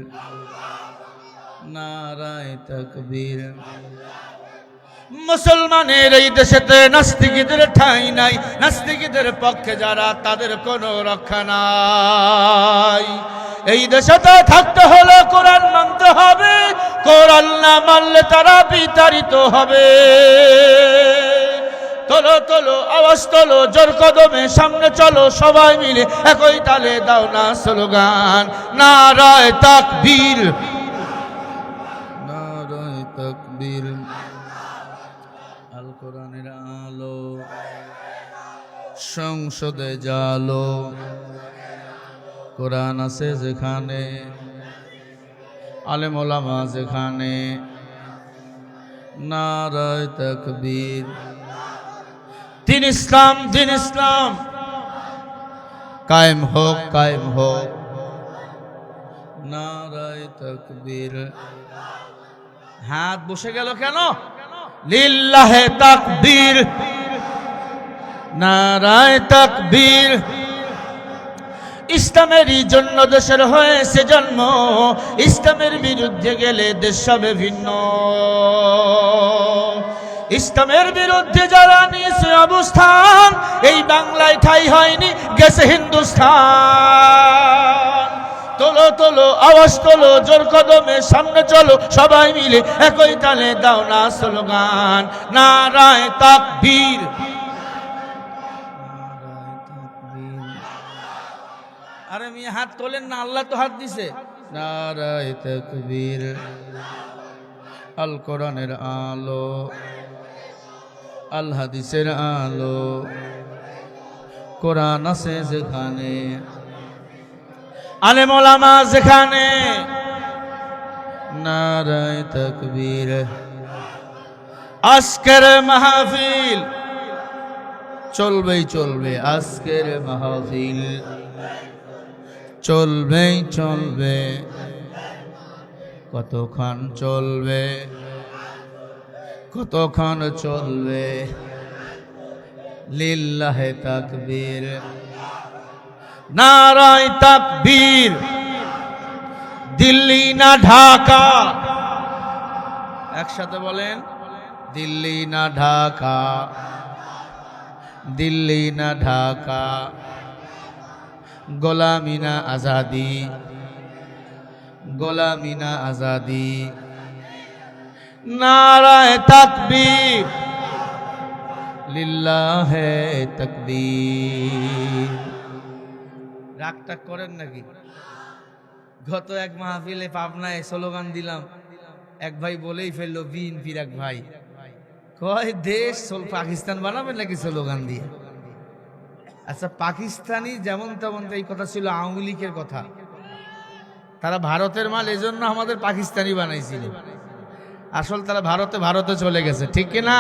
S1: নারায়ে তাকবীর। মুসলমানের এই দেশেতে নাস্তিকদের ঠাঁই নাই, নাস্তিকদের পক্ষে যারা তাদের কোনো রক্ষা নাই। এই দেশেতে থাকতে হলে কোরআন মানতে হবে, কোরআন না মানলে তারা বিতাড়িত হবে। তোলো তোলো আওয়াজ তোলো, জোর কদমে সামনে চলো, সবাই মিলে একই তালে দাও না স্লোগান নারায়ে তাকবীর, নারায়ে তাকবীর। আল কোরআনের আলো, সংসদে জালো, কোরআন আছে যেখানে, আলেম ওলামা যেখানে, নারায়ে তাকবীর। দিন ইসলাম, দিন ইসলাম কায়েম হোক, কায়েম হোক, নারায়ে তাকবীর। হাত বসে গেল কেন? লিল্লাহে তাকবীর, নারায়ে তাকবীর। ইসলামেরই জন্য দেশের হয়েছে জন্ম, ইসলামের বিরুদ্ধে গেলে দেশ হবে ভিন্ন। ইসলামের বিরুদ্ধে যারা নিয়েছে অবস্থান, এই বাংলায় ঠাই হয়নি, গেছে হিন্দুস্তান। তোলো তোলো আওয়াজ তোলো, জোর কদমে সামনে চলো, সবাই মিলে একই তালে দাও না স্লোগান নারায়ে তাকবীর, নারায়ে তাকবীর। আরে মিয়া হাত তোলেন না, আল্লাহ তো হাত দিছে। নারায়ে তাকবীর। আল কোরআনের আলো, আল হাদিসের আলো, কোরআন আছে যেখানে, আলেম ওলামা যেখানে, নারায়ে তাকবীর। আজকের মাহফিল চলবেই চলবে, আজকের মাহফিল চলবেই চলবে। কতক্ষণ চলবে, কতক্ষণ চলবে? লিল্লাহে তাকবীর, নারায়ে তাকবীর। দিল্লি না ঢাকা, একসাথে বলেন, দিল্লি না ঢাকা, দিল্লি না ঢাকা। গোলামি না আজাদি, গোলামি না আজাদি। নারায়ে তাকবীর, লিল্লাহে তাকবীর। রাগটা করেন নাকি? গত এক মাহফিলে পাবনায় স্লোগান দিলাম, এক ভাই বলেই ফেললো, বিএনপির এক ভাই কয় দেশ পাকিস্তান বানাবেন নাকি স্লোগান দিয়ে। আচ্ছা, পাকিস্তানি যেমন তেমন, এই কথা ছিল আওয়ামী লীগের কথা। তারা ভারতের মাল, এজন্য আমাদের পাকিস্তানি বানাইছিল। আসল তারা ভারতে চলে গেছে, ঠিক কিনা?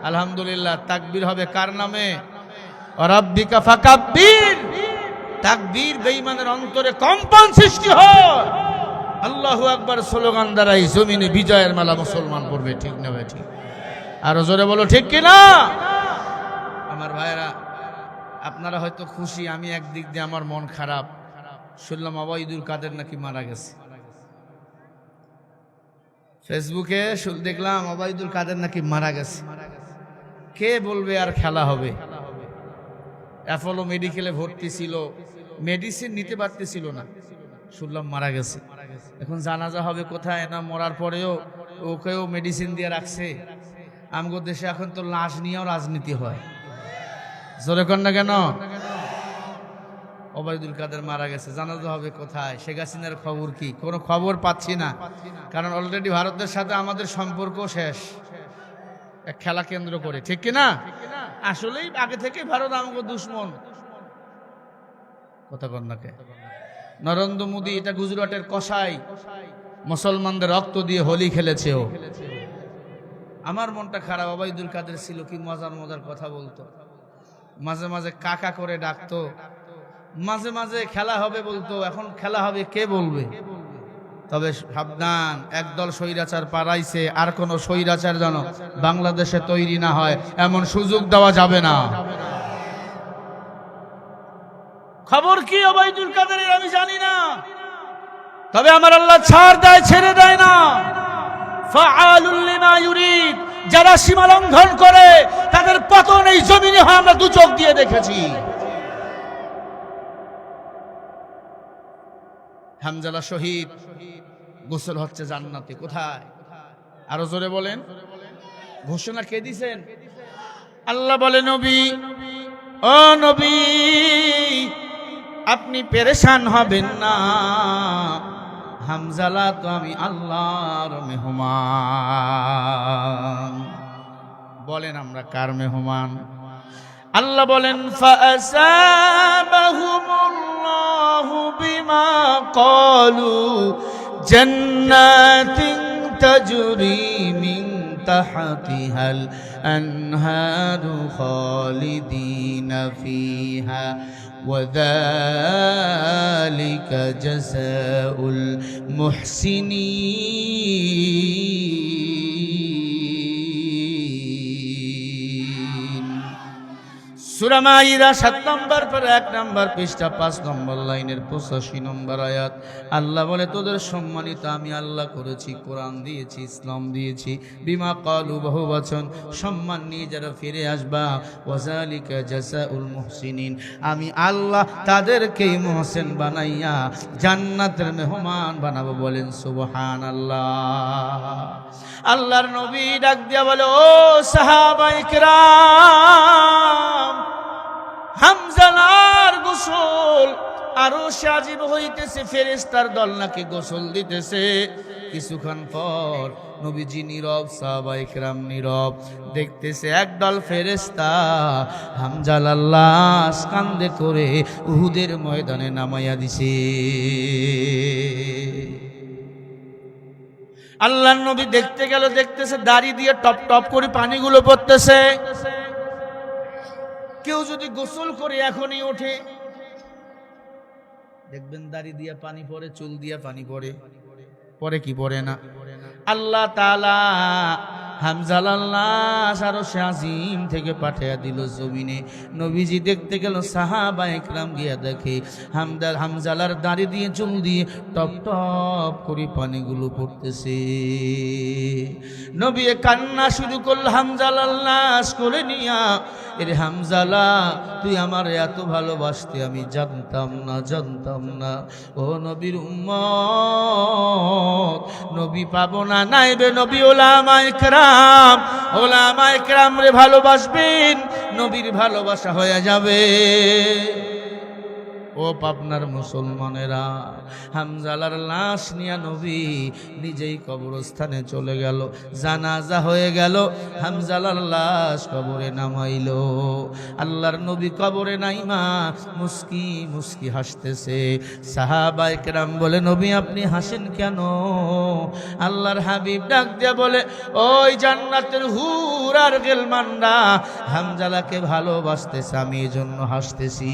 S1: আলহামদুলিল্লাহ। তাকবীর হবে কার নামে? রাব্বিকা ফাকাব্বির। তাকবীর বেঈমানের অন্তরে কম্পন সৃষ্টি হয়। আল্লাহু আকবার স্লোগান দ্বারাই জমিনে বিজয়ের মালা মুসলমান পড়বে, ঠিক না ভাই? ঠিক। আরো জোরে বলো ঠিক কিনা? আমার ভাইরা, আপনারা হয়তো খুশি, আমি একদিক দিয়ে আমার মন খারাপ। শুনলাম ওবায়দুল কাদের নাকি মারা গেছে। ফেসবুকে দেখলাম ওবায়দুল কাদের নাকি মারা গেছে। কে বলবে আর খেলা হবে? অ্যাপোলো মেডিকেলে ভর্তি ছিল, মেডিসিন নিতে পারতেছিল না, শুনলাম মারা গেছে। এখন জানাজা হবে কোথায় না, মরার পরেও ওকেও মেডিসিন দিয়ে রাখছে। আমগো দেশে এখন তো লাশ নিয়েও রাজনীতি হয়। জোরে কর না কেন? ওবায়দুল কাদের মারা গেছে, জানাজা হবে কোথায়? শেখ হাসিনার খবর কি? কোনো খবর পাচ্ছি না, কারণ অলরেডি ভারতের সাথে আমাদের সম্পর্ক শেষ এক খেলা কেন্দ্র করে, ঠিক কিনা? আসলেই আগে থেকে ভারত আমাকে দুশ্মন। কথা কর না কে? নরেন্দ্র মোদী এটা গুজরাটের কসাই, মুসলমানদের রক্ত দিয়ে হোলি খেলেছে ও। আমার মনটা খারাপ। ওবায়দুল কাদের ছিল কি মজার মজার কথা বলতো, মাঝে মাঝে কাকা করে ডাকতো, মাঝে মাঝে খেলা হবে বলতো। এখন খেলা হবে কে বলবে? তবে সাবধান, একদল স্বৈরাচার পালাইছে, আর কোন স্বৈরাচার যেন বাংলাদেশে তৈরি না হয়, এমন সুযোগ দেওয়া যাবে না। খবর কি ওবায়দুল কাদেরের আমি জানি না, তবে আমার আল্লাহ ছাড় দেয়, ছেড়ে দেয় না। ফাআলুল লিমা ইউরিদ, যারা সীমা লঙ্ঘন করে তাদের পতন এই জমিনে হয়, আমরা দু চোখ দিয়ে দেখেছি। হামজালা শহীদ, গোসল হচ্ছে জান্নাতে। কোথায়? আরো জোরে বলেন। ঘোষণা কে দিছেন? আল্লাহ বলে, নবী, ও নবী, আপনি পেরেশান হবেন না, হামজালা তো আমি আল্লাহর মেহমান। বলেন আমরা কার মেহমান? আল্লাহ বলেন, ফাআসাবাহুমুল্লাহু বিমা ক্বালু জান্নাতিন তাজরি মিন তাহতিহাল আনহারু খালিদিনা ফিহা وذلك جزاء المحسنين। সূরা মাইদা 7 নম্বর পর 1 নম্বর পৃষ্ঠা 5 নম্বর লাইনের 85 নম্বর আয়াত। আল্লাহ বলে, তোদের সম্মানিত আমি আল্লাহ করেছি, কোরআন দিয়েছি, ইসলাম দিয়েছি। বিমা ক্বালু, বহু বচন, সম্মান নিয়ে যারা ফিরে আসবা। ওয়াজালিকা জাযাউল মুহসিনিন, আমি আল্লাহ তাদেরকেই মুহসিন বানাইয়া জান্নাতের মেহমান বানাবো। বলেন সুবহানাল্লাহ। আল্লাহর নবী ডাক দিয়া বলে, ও সাহাবায়ে কেরাম, হামজালার গোসল আরো সাজিব হইতেছে, ফেরেশতার দল নাকি গোসল দিতেছে। কিছুক্ষণ পর নবীজি নীরব, সাহাবায়ে কেরাম নীরব, দেখতেছে একদল ফেরেশতা হামজালার লাশ কান্দে করে উহুদের ময়দানে নামাইয়া দিছে। আল্লাহর নবী দেখতে গেল, দেখতেছে দাড়ি দিয়ে টপ টপ করে পানিগুলো পড়তেছে। কেউ যদি গোসল করে এখনই ওঠে, দেখবেন দাড়ি দিয়ে পানি পড়ে, চুল দিয়ে পানি পড়ে, পরে কি পড়ে না। আল্লাহ তাআলা হামজালার লাশ আরশে আজিম থেকে পাঠিয়ে দিল জমিনে। নবীজি দেখতে গেল, সাহাবায়ে কেরাম গিয়া দেখে হামজালার দাড়ি দিয়ে চুল দিয়ে টপ টপ করে পানিগুলো পড়তেছে। নবী কান্না শুরু করল, হামজালার লাশ কোলে নিয়া, এর হামজালা, তুই আমার এত ভালোবাসতে আমি জানতাম না, জানতাম না। ও নবীর উম্মত, নবী পাবো না, নাইবে নবী ওলামায়ে কেরাম, ওলামায়ে কেরাম রে ভালোবাসবেন, নবীর ভালোবাসা হয়ে যাবে। ও পাবনার মুসলমানেরা, হামজালার লাশ নিয়ে নবী নিজেই কবরস্থানে চলে গেল। জানাজা হয়ে গেল, হামজালার লাশ কবরে নামাইল। আল্লাহর নবী কবরে নাইমা মুস্কি মুস্কি হাসতেছে। সাহাবায়ে কেরাম বলে, নবী আপনি হাসেন কেন? আল্লাহর হাবিব ডাক দিয়া বলে, ওই জান্নাতের হুর আর গেলমানরা হামজালাকে ভালোবাসতেছে, আমি এজন্য হাসতেছি।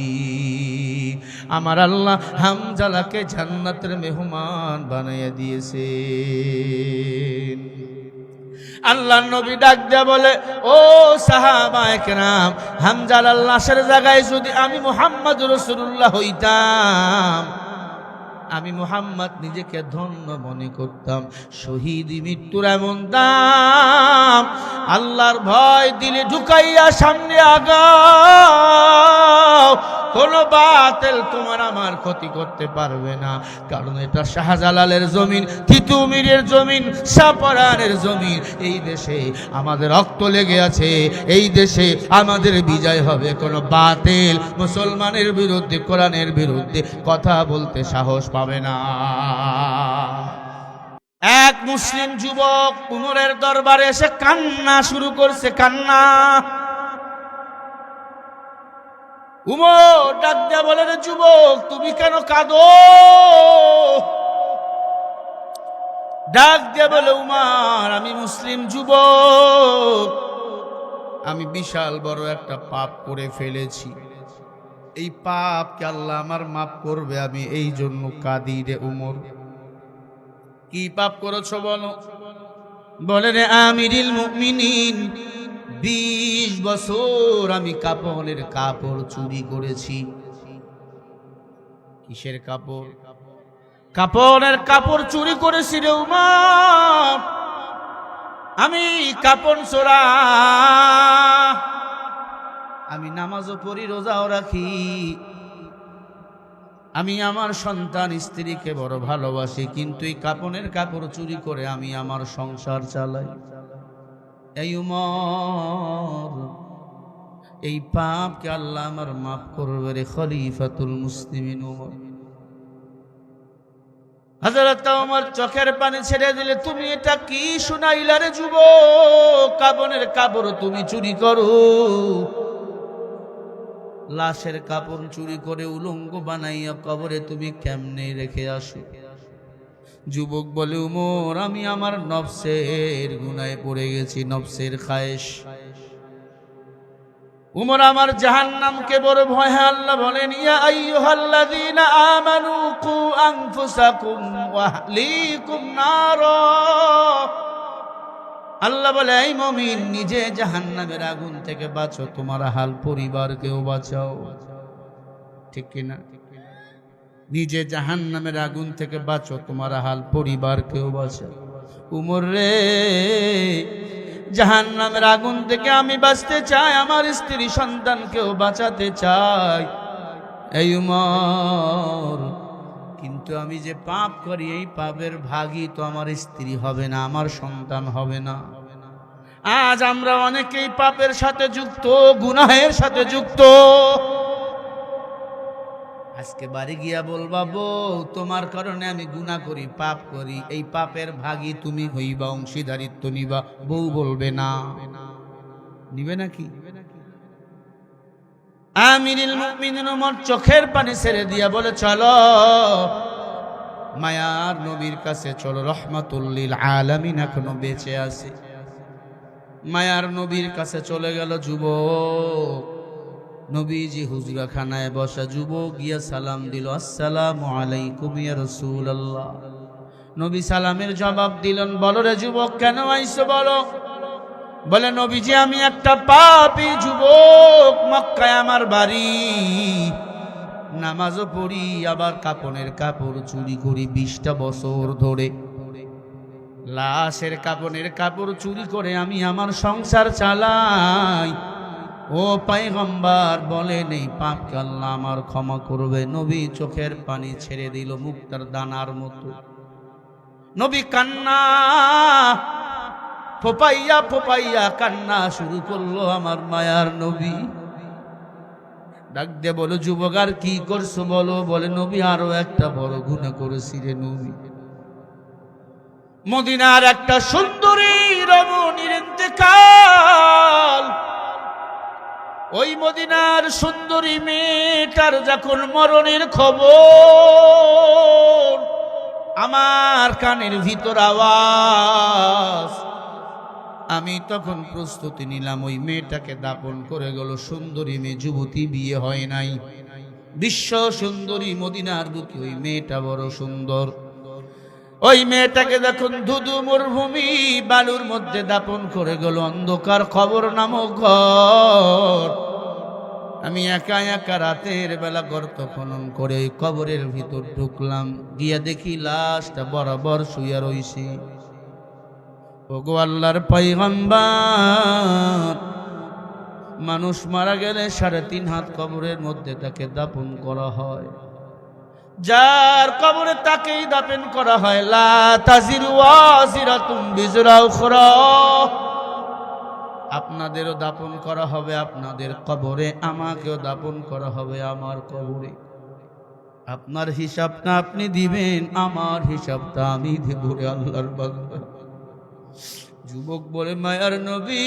S1: আমার আল্লাহ হামজালাকে জান্নাতের মেহমান বানাইয়া দিয়েছে। আল্লাহ নবী ডাক দেয়া বলে, ও সাহাবায়ে কেরাম, হামজার লাশের জায়গায় যদি আমি মুহাম্মদ রাসূলুল্লাহ হইতাম, আমি মুহাম্মদ নিজেকে ধন্য মনে করতাম। শহীদি মৃত্যুর এমন দাম, আল্লাহর ভয় দিলে ঢুকাইয়া সামনে আগাও, কোন বাতিল তোমার আমার ক্ষতি করতে পারবে না। কারণ এটা শাহজালালের জমিন, তিতুমিরের জমিন, সাপারানের জমিন। এই দেশে আমাদের রক্ত লেগে আছে, এই দেশে আমাদের বিজয় হবে। কোন বাতিল মুসলমানের বিরুদ্ধে, কোরআনের বিরুদ্ধে কথা বলতে সাহস পাবে না। এক মুসলিম যুবক উমরের দরবারে এসে কান্না শুরু করছে, কান্না। উমর ডাক দিয়া বলে, রে যুবক, তুমি কেন কাঁদো? ডাক দিয়া বলে, উমর, আমি মুসলিম যুবক, আমি বিশাল বড় একটা পাপ করে ফেলেছি। এই পাপকে আল্লাহ আমার মাফ করবে, আমি এই জন্য কাঁদি রে উমর। কি পাপ করেছো বলো? বলে, রে আমিরুল মুমিনিন, 20 বছর আমি কাপড়ের কাপড় চুরি করেছি। কিসের কাপড়? কাপড়ের কাপড় চুরি করেছি রে উমর। আমি কাপড় চোরা, আমি নামাজও পড়ি, রোজাও রাখি, আমি আমার সন্তান স্ত্রীকে বড় ভালোবাসি, কিন্তু এই কাপড়ের কাপড় চুরি করে আমি আমার সংসার চালাই। এই উমর, এই পাপকে আল্লাহ আমার মাফ করবে রে খলিফাতুল মুসলিমিন উমর। হযরত ওমর চোখের পানি ছেড়ে দিলে, তুমি এটা কি শুনাইলা রে যুবক? কাপড়ের কাপড় তুমি চুরি করো, লাশের কাপড় চুরি করে উলঙ্গ বানাইয়া কবরে তুমি কেমনে রেখে আসো? যুবক বলে, উমর, আমি আমার নফসের গুনাহে পড়ে গেছি, নফসের খায়েশ। উমর, আমার জাহান্নামকে বড় ভয় হয়। আল্লাহ বলেন, ইয়া আইয়ুহাল্লাযীনা আমানু কু আনফুসাকুম ওয়া আহলিকুম নারা। আল্লাহ বলে, এই মুমিন, নিজে জাহান্নামের আগুন থেকে বাঁচো, তোমার হাল পরিবারকেও বাঁচাও। ঠিক কিনা? নিজে জাহান্নামের আগুন থেকে বাঁচো, তোমার হাল পরিবারকেও বাঁচাও। উমর রে, জাহান্নামের আগুন থেকে আমি বাঁচতে চাই, আমার স্ত্রী সন্তানকেও বাঁচাতে চাই। এই উমর, কিন্তু আমি যে পাপ করি, এই পাপের ভাগী তো আমার স্ত্রী হবে না, আমার সন্তান হবে না। আজ আমরা অনেকেই পাপের সাথে যুক্ত, গুনাহের সাথে যুক্ত। আজকে বাড়ি গিয়া বলবা, বউ, তোমার কারণে আমি গুনাহ করি, পাপ করি, এই পাপের ভাগী তুমি হইবা, অংশীদারিত্ব নিবা। বউ বলবে না, নিবে নাকি? আমিরুল মুমিনিন ওমর চোখের পানি ছেড়ে দিয়া বলে, চলো মায়ার নবীর কাছে চলো, রহমাতুল লিল আলামিন এখনো বেঁচে আছে। মায়ার নবীর কাছে চলে গেল যুবক। নবীজি হুজরাখানায় বসা, যুবক গিয়া সালাম দিল, আসসালামু আলাইকুম ইয়া রাসূলুল্লাহ। নবী সালামের জবাব দিলেন, বলো রে যুবক, কেন আইছো বলো? বলে, নবীজি, আমি একটা পাপী যুবক, মক্কায় আমার বাড়ি, নামাজও পড়ি, আবার কাপড়ের কাপড় চুরি করি 20টা বছর ধরে। লাশের কাপড়ের কাপড় চুরি করে আমি আমার সংসার চালাই। ও পয়গম্বর, বলেন এই পাপকে আল্লাহ আমার ক্ষমা করবে। নবী চোখের পানি ছেড়ে দিল মুক্তার দানার মতো। নবী কান্না ফোপাইয়া ফোপাইয়া কান্না শুরু করলো। আমার মায়ার নবী ডাক দিয়ে বলো, যুবক, আর কি করছো বলো? বলে, নবী, আরো একটা বড় গুনাহ করেছি রে নবী। মদিনার একটা সুন্দরী রমণীর ইন্তেকাল। ওই মদিনার সুন্দরী মেয়েটার যখন মরণের খবর আমার কানের ভিতর আওয়াজ, আমি তখন প্রস্তুতি নিলাম ওই মেয়েটাকে দাপন করে গেল। সুন্দরী মেয়ে, যুবতী, বিয়ে হয় নাই, বিশ্ব সুন্দরী মদিনার বুকে ওই মেয়েটা বড় সুন্দর। ওই মেয়েটাকে দেখুন ধুধু মরুভূমি বালুর মধ্যে দাপন করে গেল, অন্ধকার কবর নামক ঘর। আমি একা একা রাতের বেলা গর্ত খনন করে ওই কবরের ভিতর ঢুকলাম, গিয়া দেখি লাশটা বরাবর শুয়ে রইছে। ওগো আল্লাহর পয়গম্বর, মানুষ মারা গেলে 3.5 হাত কবরের মধ্যে তাকে দাপন করা হয়, যার কবরে তাকেই দাপন করা হয়। লা তাজিরু ওয়াজিরাতুম বিজরা উখরা, আপনাদেরও দাপন করা হবে আপনাদের কবরে, আমাকেও দাপন করা হবে আমার কবরে। আপনার হিসাবটা আপনি দিবেন, আমার হিসাবটা আমি দেব রে আল্লাহর বান্দা। যুবক বলে, মায়ার নবী,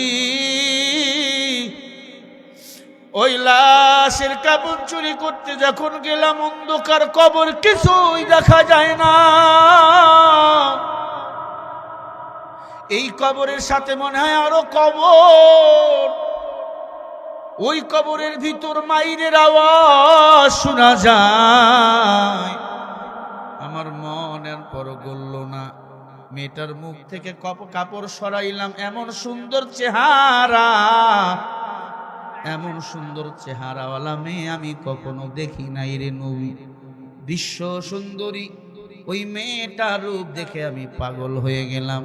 S1: ওই লাশের কাপড় চুরি করতে যখন গেলাম, অন্ধকার কবর, কিছুই দেখা যায় না। এই কবরের সাথে মনে হয় আরো কবর, ওই কবরের ভিতর মাইরের আওয়াজ শোনা যায়। আমার মন এরপর গলল না। মেয়েটার মুখ থেকে কাপড় সরাইলাম, এমন সুন্দর চেহারা, এমন সুন্দর চেহারাওয়ালা মেয়ে আমি কখনো দেখি নাই রে নবী। বিশ্ব সুন্দরী ওই মেয়েটার রূপ দেখে আমি পাগল হয়ে গেলাম।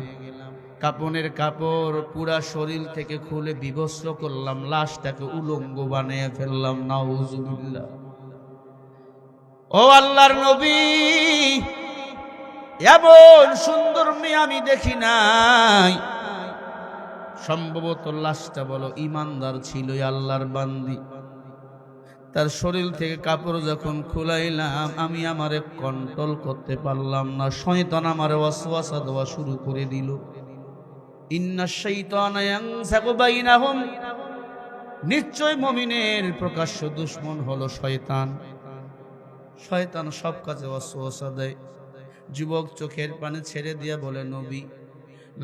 S1: কাপনের কাপড় পুরা শরীর থেকে খুলে বিবস্ত্র করলাম, লাশটাকে উলঙ্গ বানিয়ে ফেললাম। নাউজুবিল্লাহ। ও আল্লাহর নবী, এমন সুন্দর মেয়ে আমি দেখি নাই। সম্ভবত লাশটা বলো ইমানদার ছিল, আল্লাহর বান্দি। তার শরীর থেকে কাপড় যখন খুলাইলাম, আমি আমারে কন্ট্রোল করতে পারলাম না। শয়তান আমারে ওয়াসওয়াসা দেওয়া শুরু করে দিল। ইন্নাশ শাইতানা ইয়ানসাগু বাইনাহুম, নিশ্চয় মুমিনের প্রকাশ্য দুশমন হলো শয়তান। শয়তান সব কাজে ওয়াসওয়াসা দেয়। যুবক চোখের পানি ছেড়ে দিয়া বলে, নবী,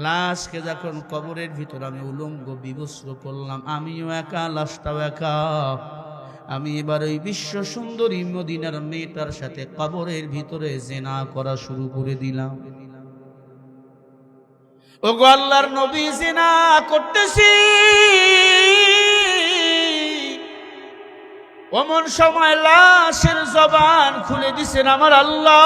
S1: লাশকে যখন কবরের ভিতর আমি উলঙ্গ বিবস্ত্র করলাম, আমিও একা, লাশটাও একা। আমি এবার ওই বিশ্ব সুন্দরী মদিনার মেয়েটার সাথে কবরের ভিতরে জিনা করা শুরু করে দিলাম। ওগো আল্লাহর নবী, জিনা করতেছি। অমন সময় লাশের জবান খুলে দিছেন আমার আল্লাহ।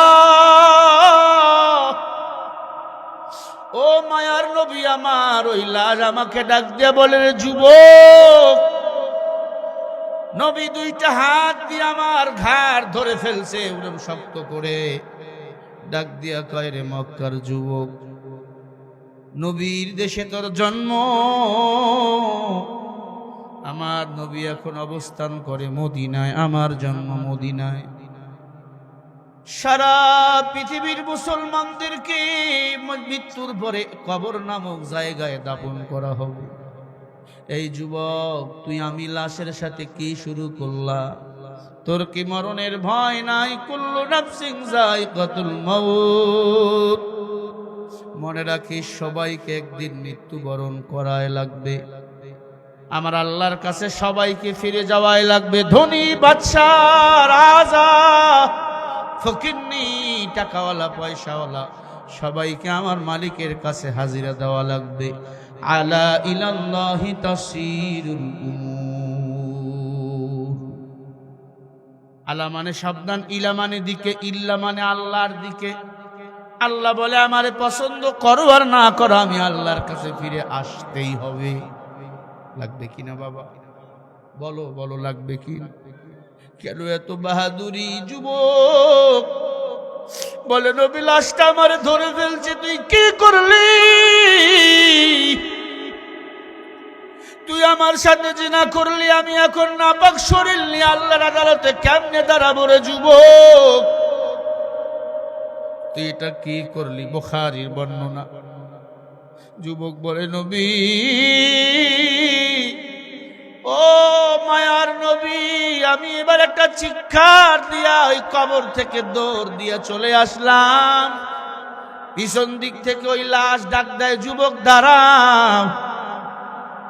S1: ও মায়ার নবী আমার, ওই লাশ আমাকে ডাক দিয়ে বলে, রে যুবক। নবী 2টা হাত দিয়ে আমার ঘাড় ধরে ফেলছে ওরম শক্ত করে, ডাক দিয়া কয়, রে মক্কার যুবক, নবীর দেশে তোর জন্ম। আমার নবী এখন অবস্থান করে মদিনায়, আমার জন্ম মদিনায়। সারা পৃথিবীর মুসলমানদেরকে মৃত্যুর পরে কবর নামক জায়গায় দাপন করা হবে। এই যুবক, তুই আমি লাশের সাথে কি শুরু করলা? তোর কি মরণের ভয় নাই? কুল্লু নাফসিন যায়িকাতুল মাউত। মনে রাখিস, সবাইকে একদিন মৃত্যুবরণ করায় লাগবে। আমার আল্লাহর কাছে সবাইকে ফিরে যাওয়াই লাগবে। ধনী, বাদশা, রাজা, ফকিন্নি, টাকাওয়ালা, পয়সাওয়ালা, সবাইকে আমার মালিকের কাছে হাজিরা দেওয়া লাগবে। আলা ইলাল্লাহি তাসিরুল উমুর। আলা মানে সাবধান, ইলা মানে দিকে, ইল্লা মানে আল্লাহর দিকে। আল্লাহ বলে, আমারে পছন্দ করো আর না করো, আমি আল্লাহর কাছে ফিরে আসতেই হবে। লাগবে কিনা বাবা? বলো বলো, লাগবে কি? কেন এত বাহাদুরি যুবক? বলে, নবী, লাশটা আমারে ধরে ফেলছে, তুই কি করলি? তুই আমার সাথে জিনা করলি, আমি এখন নাপাক শরীর নিয়ে আল্লাহর আদালতে কেমনে দাঁড়াবো রে যুবক? তুই এটা কি করলি? বুখারীর বর্ণনা। যুবক বলে, নবী, ও মায়ার নবী, আমি এবার একটা চিৎকার দিয়া ওই কবর থেকে দৌড় দিয়া চলে আসলাম। পিছন দিক থেকে ওই লাশ ডাক দেয়, যুবক দাঁড়াও,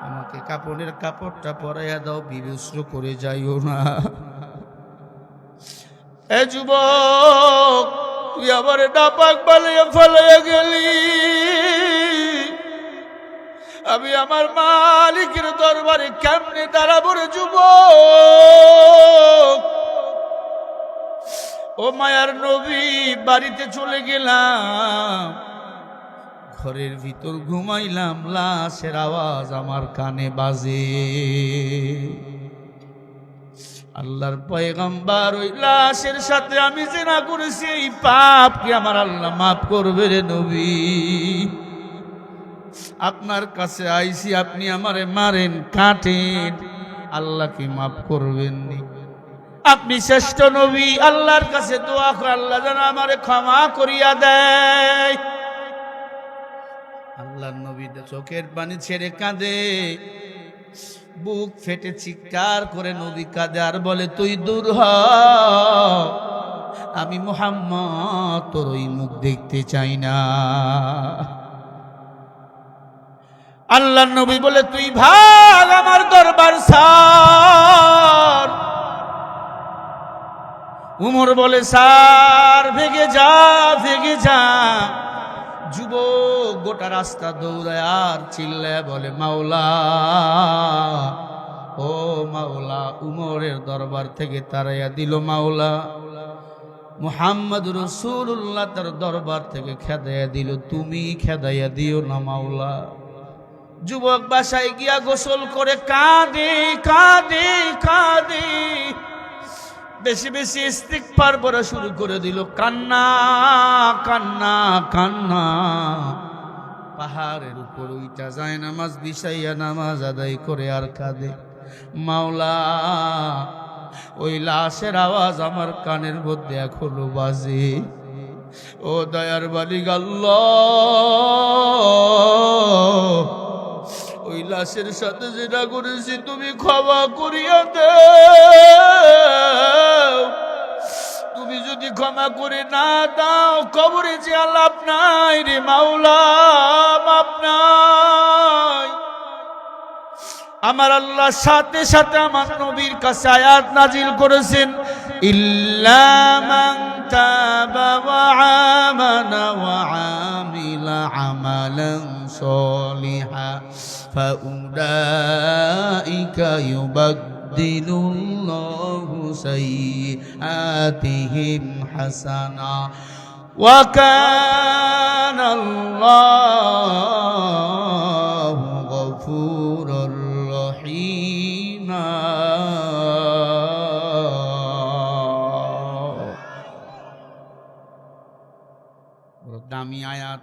S1: আমাকে কাপড়ের কাপড়টা পরাইয়া দাও, বিবস্ত্র করে যাইও না। এ যুবক, তুই আবার নাপাক বানাইয়া ফেলাইয়া গেলি, আমি আমার মালিকের দরবারে কেমনে দাঁড়াবো রে যুবক। ও মায়ার নবী, বাড়িতে চলে গেলাম, ঘরের ভিতর ঘুমাইলাম, লাশের আওয়াজ আমার কানে বাজে। আল্লাহর পয়গম্বর, ওই লাশের সাথে আমি জিনা করেছি, এই পাপ কি আমার আল্লাহ মাফ করবে রে নবী? আপনার কাছে আইছি, আপনি আমারে মারেন, কাটেন, আল্লাহ কি মাফ করবেন নি? আপনি শ্রেষ্ঠ নবী, আল্লাহর কাছে দোয়া করে আল্লাহ যেন আমারে ক্ষমা করিয়া দেয়। আল্লাহর নবী চোখের পানি ছেড়ে কাঁদে, বুক ফেটে চিৎকার করে নবী কাঁদে আর বলে, তুই দূর হ, আমি মুহাম্মদ তোর ওই মুখ দেখতে চাই না। আল্লাহর নবী বলে, তুই ভাগ, আমার দরবার ছাড়। উমর বলে, স্যার ভেগে যা, ভেগে যা। যুবক গোটা রাস্তা দৌড়ায় আর চিল্লায় বলে, মাওলা, ও মাওলা। উমরের দরবার থেকে তাড়াইয়া দিল মাওলা। মুহাম্মদ রাসূলুল্লাহ তার দরবার থেকে খেদাইয়া দিল, তুমি খেদাইয়া দিও না মাওলা। যুবক বাসায় গিয়া গোসল করে কাঁদে কাঁদে কাঁদে, বেশি বেশি ইস্তিগফার পড়া শুরু করে দিল, কান্না কান্না কান্না। পাহাড়ের উপর উইটা যায় নামাজ বিছাইয়া নামাজ আদায় করে আর কাঁদে, মাওলা ওই লাশের আওয়াজ আমার কানের মধ্যে এখনো বাজে। ও দয়ার মালিক আল্লাহ, ওই লাশের সাথে যেটা করেছি তুমি ক্ষমা করিয়া দাও। তুমি যদি ক্ষমা করে না দাও, কবরে যে আলাপ নাই রে মাওলা, মাপ নাই। আমার আল্লাহ সাথে সাথে আমার নবীর কাছে আয়াত নাজিল করেছেন, ইল্লা মান তাবা ওয়া আমানা ওয়া আমিলা আমালান সলিহা ফাউলাইকা ইউবাদদিলুল্লাহু সাইয়্যাতিহিম হাসানা ওয়া কানাল্লাহু গফুরুর রহিমা। দামি আয়াত,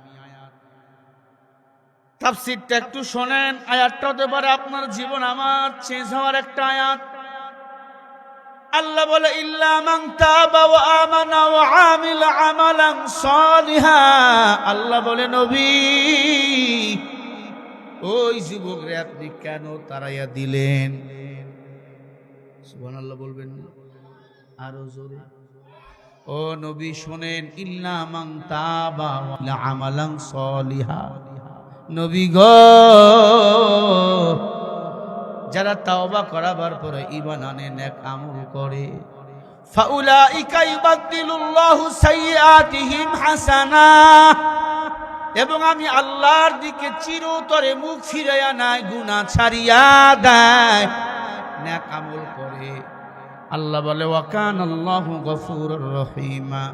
S1: তাফসীরটা একটু শোনেন। আয়াতটা হতে পারে আপনার জীবন আমার চেঞ্জ হওয়ার একটা আয়াত। আল্লাহ বলে, ইল্লা মান তাবা ওয়া আমানা ওয়া আমিলা আমালান সালিহা। আল্লাহ বলে, নবী ওই যুবকরে আপনি কেন তাড়াইয়া দিলেন? সুবহানাল্লাহ বলবেন না আরো জোরে? ও নবী শোনেন, ইল্লা মান তাবা ওয়া আমালান সালিহা। নবী গো, যারা তাওবা করাবার পরে ঈমান আনে, নেক আমল করে, ফাউলাইকা ইউবাদদিলুল্লাহু সাইয়্যাতিহিম হাসানা, এবং আমি আল্লাহর দিকে চিরতরে মুখ ফিরাইয়া নাই, গুনাহ ছাড়িয়া দেয়, নেক আমল করে। আল্লাহ বলে, ওয়া কানাল্লাহু গফুরুর রহিমা।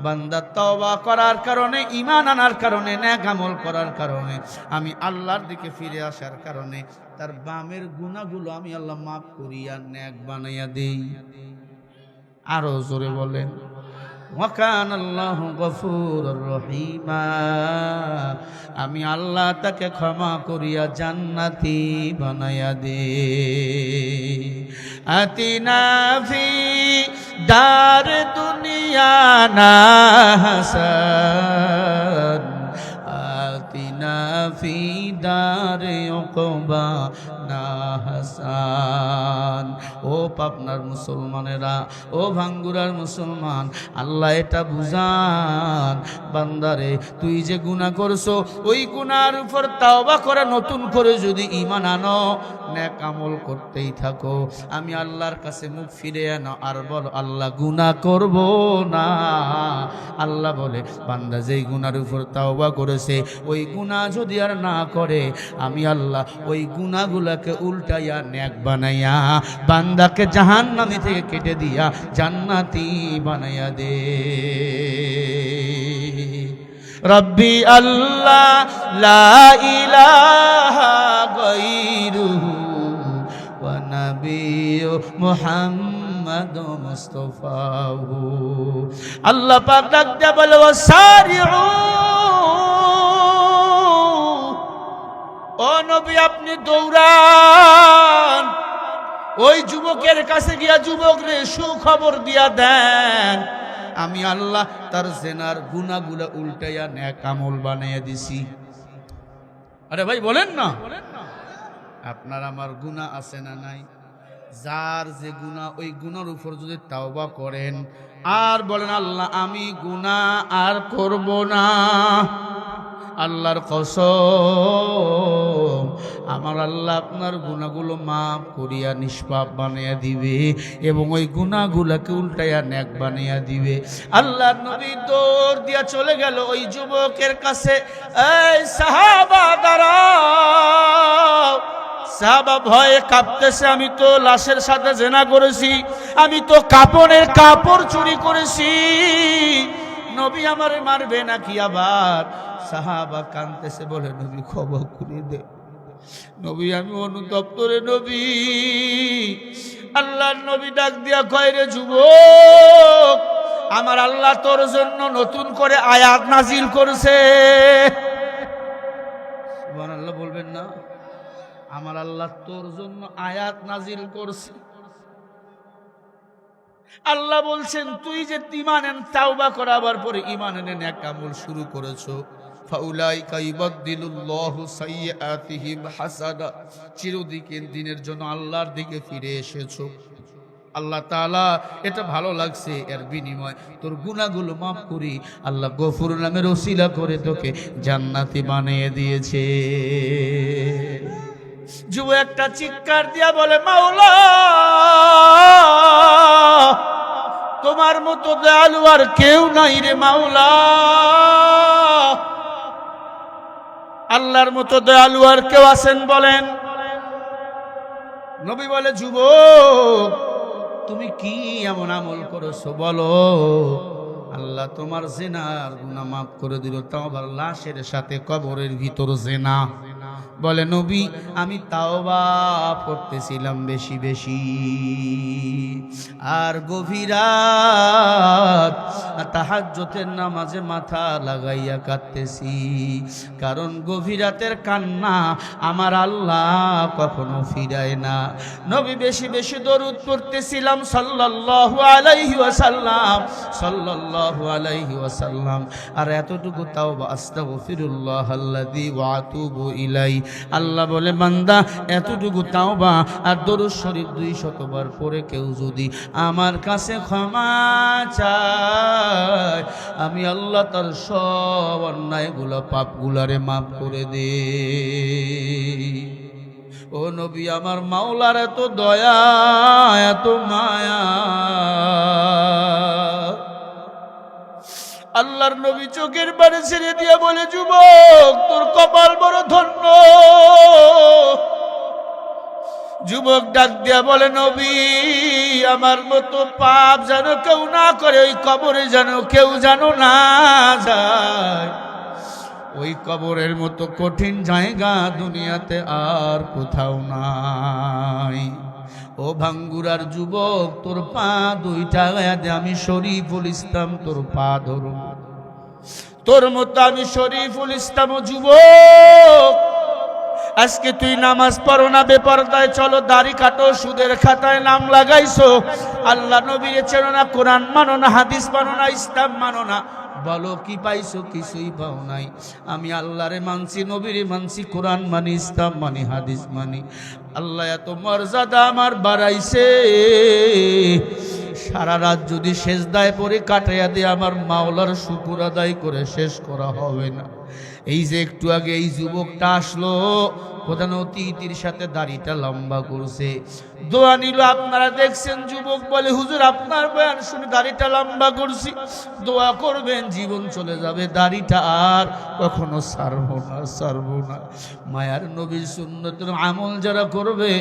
S1: বান্দা তওবা করার কারণে, ঈমান আনার কারণে, নেক আমল করার কারণে, আমি আল্লাহর দিকে ফিরে আসার কারণে তার বামের গুনাহগুলো আমি আল্লাহ মাফ করিয়া নেক বানাইয়া দেই। আরো জোরে বলেন, ওয়া কানাল্লাহু গফুরুর রহিমা। আমি আল্লাহ তাকে ক্ষমা করিয়া জান্নাতি বানাইয়া দে। আতিনা ফি দার দুনিয়া না হাসান, আতিনা ফি দার উকবা না হাসান। ও পাবনার মুসলমানেরা, ও ভাঙ্গুরার মুসলমান, আল্লাহ এটা বুঝান বান্দারে, তুই যে গুনাহ করছো ওই গুনার উপর তাওবা করে নতুন করে যদি ঈমান আনো, নেক আমল করতেই থাকো, আমি আল্লাহর কাছে মুখ ফিরে আনো আর বলো আল্লাহ গুনাহ করব না। আল্লাহ বলে বান্দা যেই গুনার উপর তাওবা করেছে ওই গুনাহ যদি আর না করে, আমি আল্লাহ ওই গুনাহগুলোকে উল্টাইয়া নেক বানাইয়া বান্দাকে জাহান্নামী থেকে কেটে দিয়া জান্নাতি বানাইয়া দে। রব্বি আল্লাহ লা ইলাহা গায়রুহু ওয়া নাবিয়্যু মুহাম্মাদু মুস্তাফাহু। আল্লাহ পাক ডাক দিয়া বলে ওয়াসারিউ, ও নবী আপনি দৌড়ান, ওই যুবকের কাছে গিয়া যুবক রে সুখবর দিয়া দেন, আমি আল্লাহ তার জেনার গুনাহগুলো উল্টাইয়া নেক আমল বানাইয়া দিছি। আরে ভাই বলেন না, আপনার আমার গুনাহ আছে না নাই? যার যে গুনাহ ওই গুনার উপর যদি তাওবা করেন আর বলেন আল্লাহ আমি গুনাহ আর করব না, আল্লাহর কসম আমার আল্লাহ আপনার গুনাহগুলো মাফ করিয়া নিষ্পাপ বানাইয়া দিবে এবং ওই গুনাহগুলোকে উল্টাইয়া নেক বানাইয়া দিবে। আল্লাহর নবী দৌড় দিয়া চলে গেল ওই যুবকের কাছে। এই সাহাবা দাঁড়াও। সাহাবা ভয়ে কাঁপতেছে, আমি তো লাশের সাথে জিনা করেছি, আমি তো কাপড়ের কাপড় চুরি করেছি, নবী আমারে মারবে নাকি আবার? সাহাবা কাঁদতেছে, বলে নবী ক্ষমা করে দে, নবী আমি অনুতপ্ত রে নবী। আল্লাহর নবী ডাক দিয়া কয়, রে যুবক, আমার আল্লাহ তোর জন্য নতুন করে আয়াত নাজিল করেছে। সুবহানাল্লাহ বলবেন না? আমার আল্লাহ তোর জন্য আয়াত নাজিল করছে। আল্লাহ বলছেন তুই যে ঈমান এনে তাওবা করাবার পরে ঈমান এনে নেক আমল শুরু করেছো, ফাউলাইকা ইবাদদিলুল্লাহু সাইয়্যাতিহিম হাসানা, চিরদিকের দিনের জন্য আল্লাহর দিকে ফিরে এসেছো, আল্লাহ তাআলা এটা ভালো লাগছে, এর বিনিময় তোর গুনাহগুলো মাফ করি আল্লাহ গফুর নামের ওসিলা করে তোকে জান্নাতি বানিয়ে দিয়েছে। যুব একটা চিৎকার দিয়া বলে, মাওলা তোমার মতো দয়ালু আর কেউ নাই রে মাওলা, আল্লাহর মতো দয়ালু আর কেউ আছেন বলেন? নবী বলে, যুবক তুমি কি এমন আমল করেছো বলো? আল্লাহ তোমার জিনার গুনাহ মাফ করে দিল, তাও আবার লাশের সাথে কবরের ভিতর জিনা। বলে নবী আমি তাওবা করতেছিলাম বেশি বেশি, আর গভীর রাত তাহাজ্জুদের নামাজে মাথা লাগাইয়া কাঁদতেছি, কারণ গভীর রাতের কান্না আমার আল্লাহ কখনো ফিরায় না। নবী বেশি বেশি দরুদ পড়তেছিলাম সাল্লাল্লাহু আলাইহি ওয়াসাল্লাম, সাল্লাল্লাহু আলাইহি ওয়াসাল্লাম। আর এতটুকু তাওবা আস্তাগফিরুল্লাহ আল্লাযী ওয়া আতুবু ইলাই। আল্লাহ বলে বান্দা এতটুকু তাওবা আর দরুদ শরীফ 200 বার পরে কেউ যদি আমার কাছে ক্ষমা চায়, আমি আল্লাহ তার সব অন্যায়গুলো পাপগুলারে মাফ করে দে। ও নবী আমার মাওলার এত দয়া এত মায়া। আল্লাহর নবী চোখের পানি ছেড়ে দিয়ে বলে, যুবক তোর কপাল বড় ধন্য। যুবক ডাক দিয়া বলে, নবী আমার মতো পাপ যেন কেউ না করে, ওই কবরে যেন কেউ যেন না যায়, ওই কবরের মতো কঠিন জায়গা দুনিয়াতে আর কোথাও নাই। ও ভাঙ্গুরার যুবক তোর পা দুইটা গায়ে আমি শরীফুল ইসলাম তোর পা ধরু, তোর মতো আমি শরীফুল ইসলাম। যুবক আজকে তুই নামাজ পড়ো না, বেপরদায় চলো, দাড়ি কাটো, সুদের খাতায় নাম লাগাইছো, আল্লাহ নবীর চেনো না, কোরআন মানো না, হাদিস মানো না, ইসলাম মানো না, বলো কি পাইছো? কিছুই পাও নাই। আমি আল্লাহরে মানছি, নবীরে মানছি, কোরআন মানি, ইসলাম মানি, হাদিস মানি। আল্লাহ এত মর্যাদা আমার বাড়াইছে, সারা রাত যদি সেজদায় পড়ে কাটাইয়া দিয়ে আমার মাওলার শুকর আদায় করে শেষ করা হবে না। এই যে একটু আগে এই যুবকটা আসলো, প্রধান অতিথির সাথে দাড়িটা লম্বা করছে, দোয়া নিল। আপনারা দেখছেন, যুবক বলে হুজুর আপনার বয়ান শুনে দাড়িটা লম্বা করছি, দোয়া করবেন জীবন চলে যাবে, দাড়িটা আর কখনো ছাড়বো না, ছাড়বো না। মায়ার নবীর সুন্নতের আমল যারা করবে,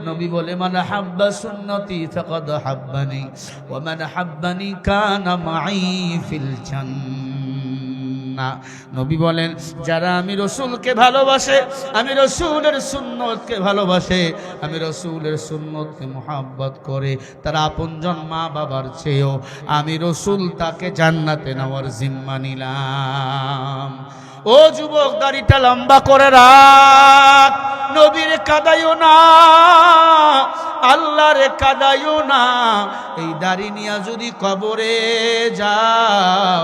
S1: নবী বলে মান হাব্বা সুন্নতি ফাকাদ হাব্বানি ওয়া মান হাব্বানি কানা মাই ফিল জান্নাহ। নবী বলেন যারা আমি রসুলকে ভালোবাসে, আমি রসুলের সুন্নতকে ভালোবাসে, আমি রসুলের সুন্নতকে মুহাব্বত করে, তারা আপনজন মা বাবার চেয়েও আমি রসুল তাকে জান্নাতে নেওয়ার জিম্মা নিলাম। ও যুবক, দাড়িটা লম্বা করে রাখ, নবীর কাদাইও না, আল্লাহরে কাদাইও না। এই দাড়ি নিয়ে যদি কবরে যাও,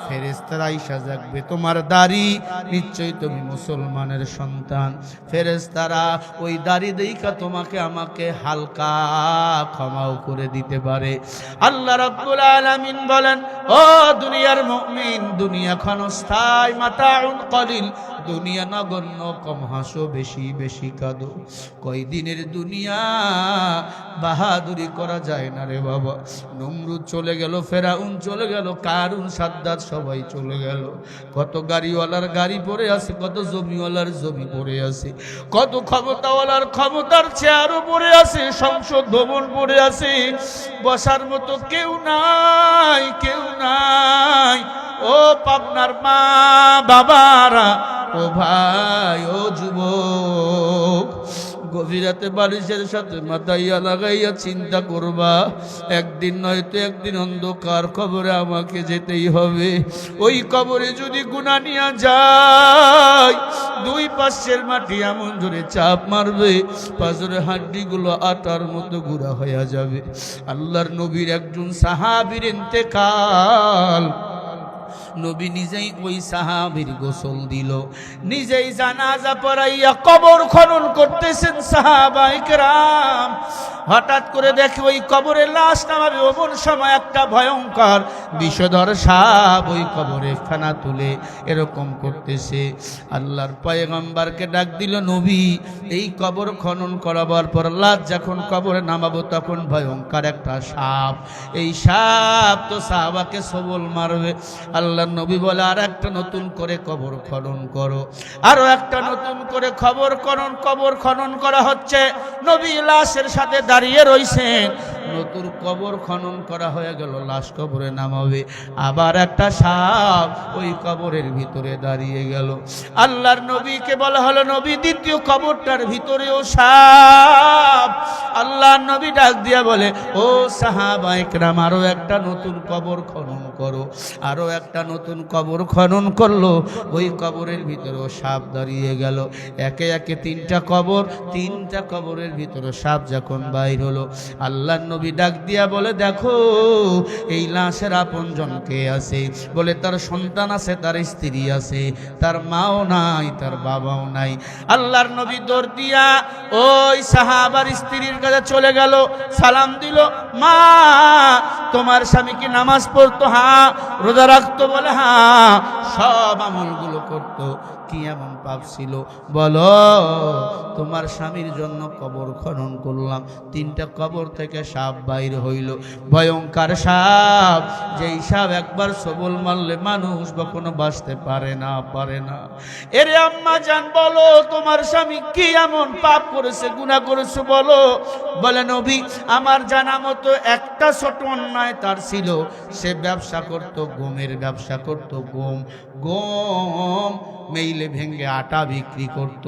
S1: ফেরেশতারা আইসা যাকবে, তোমার দাড়ি নিশ্চয়ই তুমি মুসলমানের সন্তান। ফেরেশতারা ওই দাড়ি দেইখা তোমাকে আমাকে হালকা ক্ষমাও করে দিতে পারে। আল্লাহ রাব্বুল আলামিন বলেন, ও দুনিয়ার মুমিন, দুনিয়া ক্ষণস্থায়ী, মাতাউন কলিল, দুনিয়া নগণ্য, কম হাসো, বেশি বেশি কাঁদো। কয়দিনের দুনিয়া, বাহাদুরি করা যায় না রে বাবা। নমরুদ চলে গেল, ফেরাউন চলে গেল, কারুন, সাদ্দাত সবাই চলে গেল। কত গাড়িওয়ালার গাড়ি পড়ে আছে, কত জমিওয়ালার জমি পড়ে আছে, কত ক্ষমতাওয়ালার ক্ষমতার চেয়ারও পড়ে আছে, সংসদ ভবন পড়ে আছে, বসার মতো কেউ নাই, কেউ নাই। ও পাবনার মা বাবারা, ও ভাই, ও যুবক, গভীরাতে বালিশের সাথে মাথাইয়া লাগাইয়া চিন্তা করবা, একদিন নয়তো একদিন অন্ধকার কবরে আমাকে যেতেই হবে। ওই কবরে যদি গুনাহ নিয়া যায়, দুই পাশের মাটি এমন জোরে চাপ মারবে, পাঁজরের হাড্ডিগুলো আটার মতো গুঁড়া হয়ে যাবে। আল্লাহর নবীর একজন সাহাবীর ইন্তেকাল, নবী নিজেই ওই সাহাবীর গোসল দিল, নিজেই জানাজা পড়াইয়া কবর খনন করতেছেন সাহাবায়ে কেরাম। হঠাৎ করে দেখে ওই কবরে লাশ নামাবে, এমন সময় একটা ভয়ঙ্কর বিষধর সাপ ওই কবরে ফেনা তুলে এরকম করতেছে। আল্লাহর পয়গম্বরকে ডাক দিল, নবী এই কবর খনন করাবার পর লাশ যখন কবরে নামাবো, তখন ভয়ঙ্কর একটা সাপ, এই সাপ তো সাহাবাকে সবল মারবে। আল্লাহ নবী বলে আর একটা নতুন করে কবর খনন করো, আরো একটা নতুন করে কবর খনন করা হচ্ছে। নবী লাশের সাথে দাঁড়িয়ে রইছেন, নতুন কবর খনন করা হয়ে গেল, লাশ কবরে নামাবে, আবার একটা সাপ ওই কবরের ভিতরে দাঁড়িয়ে গেল। আল্লাহর নবীকে বলা হলো, নবী দ্বিতীয় কবরটার ভিতরেও সাপ। আল্লাহর নবী ডাক দিয়া বলে, ও সাহাবায়ে কেরাম, আরো একটা নতুন কবর খনন করো। আরো একটা নতুন কবর খনন করলো, ওই কবরের ভিতরেও সাপ দাঁড়িয়ে গেল। একে একে তিনটা কবরের ভিতরে সাপ যখন বাইর হলো, আল্লাহর নবী ডাক দিয়া বলে, দেখো এই লাশের আপনজন কে আছে? বলে তার সন্তান আছে, তার স্ত্রী আছে, তার মাও নাই, তার বাবাও নাই। আল্লাহর নবী দৌড় দিয়া ওই সাহাবার স্ত্রীর কাছে চলে গেল, সালাম দিল, মা তোমার স্বামী কি নামাজ পড়তো? হ্যাঁ। রোজা রাখতো? বলে হ্যাঁ। সব আমলগুলো করতো, কি এমন পাপ ছিল বলো? তোমার স্বামীর জন্য কবর খনন করলাম, তিনটা কবর থেকে সাপ বাইর হইল, ভয়ঙ্কর সাপ, যেই সাপ একবার সবল মারলে মানুষ কখনো বাঁচতে পারে না। এরে আম্মা জান, বলো তোমার স্বামী কি এমন পাপ করেছে, গুনাহ করেছে বলো? বলে নবী আমার জানা মতো একটা ছোট অন্যায় তার ছিল, সে ব্যবসা করত, গমের ব্যবসা করত, গম মেইলে ভেঙে আটা বিক্রি করত,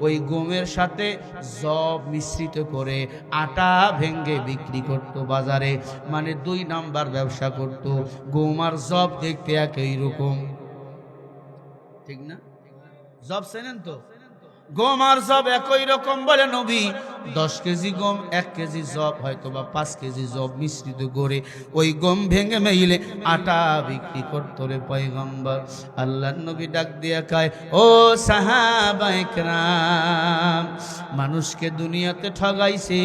S1: ওই গমের সাথে জব মিশ্রিত করে আটা ভেঙে বিক্রি করত বাজারে, মানে 2 নাম্বার ব্যবসা করত। গম আর জব দেখতে একই রকম, ঠিক না? জব চেনেন তো? গম আর জব একই রকম বলে নবী। 10 কেজি গম 1 কেজি জব হয়তো বা 5 কেজি জব মিশ্রিত করে ওই গম ভেঙে মেইলে আটা বিক্রি করত রে পয়গম্বর। আল্লাহর নবী ডাক দিয়া কয়, ও সাহাবায়ে কেরাম, মানুষকে দুনিয়াতে ঠগাইছে,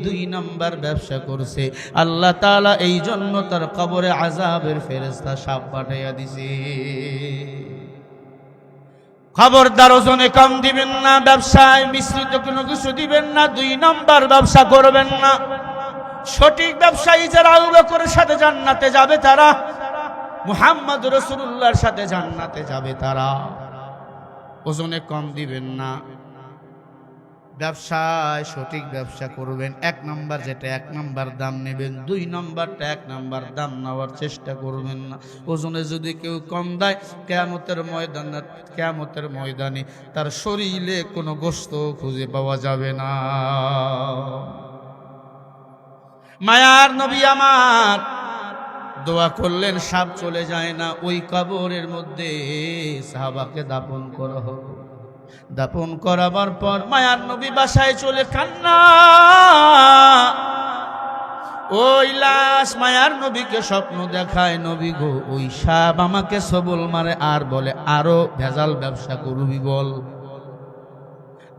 S1: 2 নাম্বার ব্যবসা করছে, আল্লাহ তাআলা এই জন্য তার কবরে আযাবের ফেরেশতা সাপ পাঠাইয়া দিছে। খবরদার ওজনে কম দিবেন না, ব্যবসায় মিশ্রিত কোনো কিছু দিবেন না, 2 নাম্বার ব্যবসা করবেন না। সঠিক ব্যবসায়ী যারা আবু বকরের সাথে জান্নাতে যাবে তারা, মুহাম্মদ রাসূলুল্লাহর সাথে জান্নাতে যাবে তারা। ওজনে কম দিবেন না, ব্যবসায় সঠিক ব্যবসা করবেন। 1 নাম্বার যেটা 1 নাম্বার দাম নেবেন, 2 নাম্বারটা 1 নাম্বার দাম নেওয়ার চেষ্টা করবেন না। ওজনে যদি কেউ কম দেয়, কিয়ামতের ময়দানে তার শরীরে কোনো গোশত খুঁজে পাওয়া যাবে না। মায়ার নবী আমার দোয়া করলেন, সাপ চলে যায় না। ওই কবরের মধ্যে সাহাবাকে দাফন করা হলো। দাফন করাবার পর মায়ার নবী বাসায় চলে কান্না। ওই লাশ মায়ার নবীকে স্বপ্ন দেখায়, নবী গো, ওই সাপ আমাকে সবল মারে আর বলে আরো ভেজাল ব্যবসা করবি বল।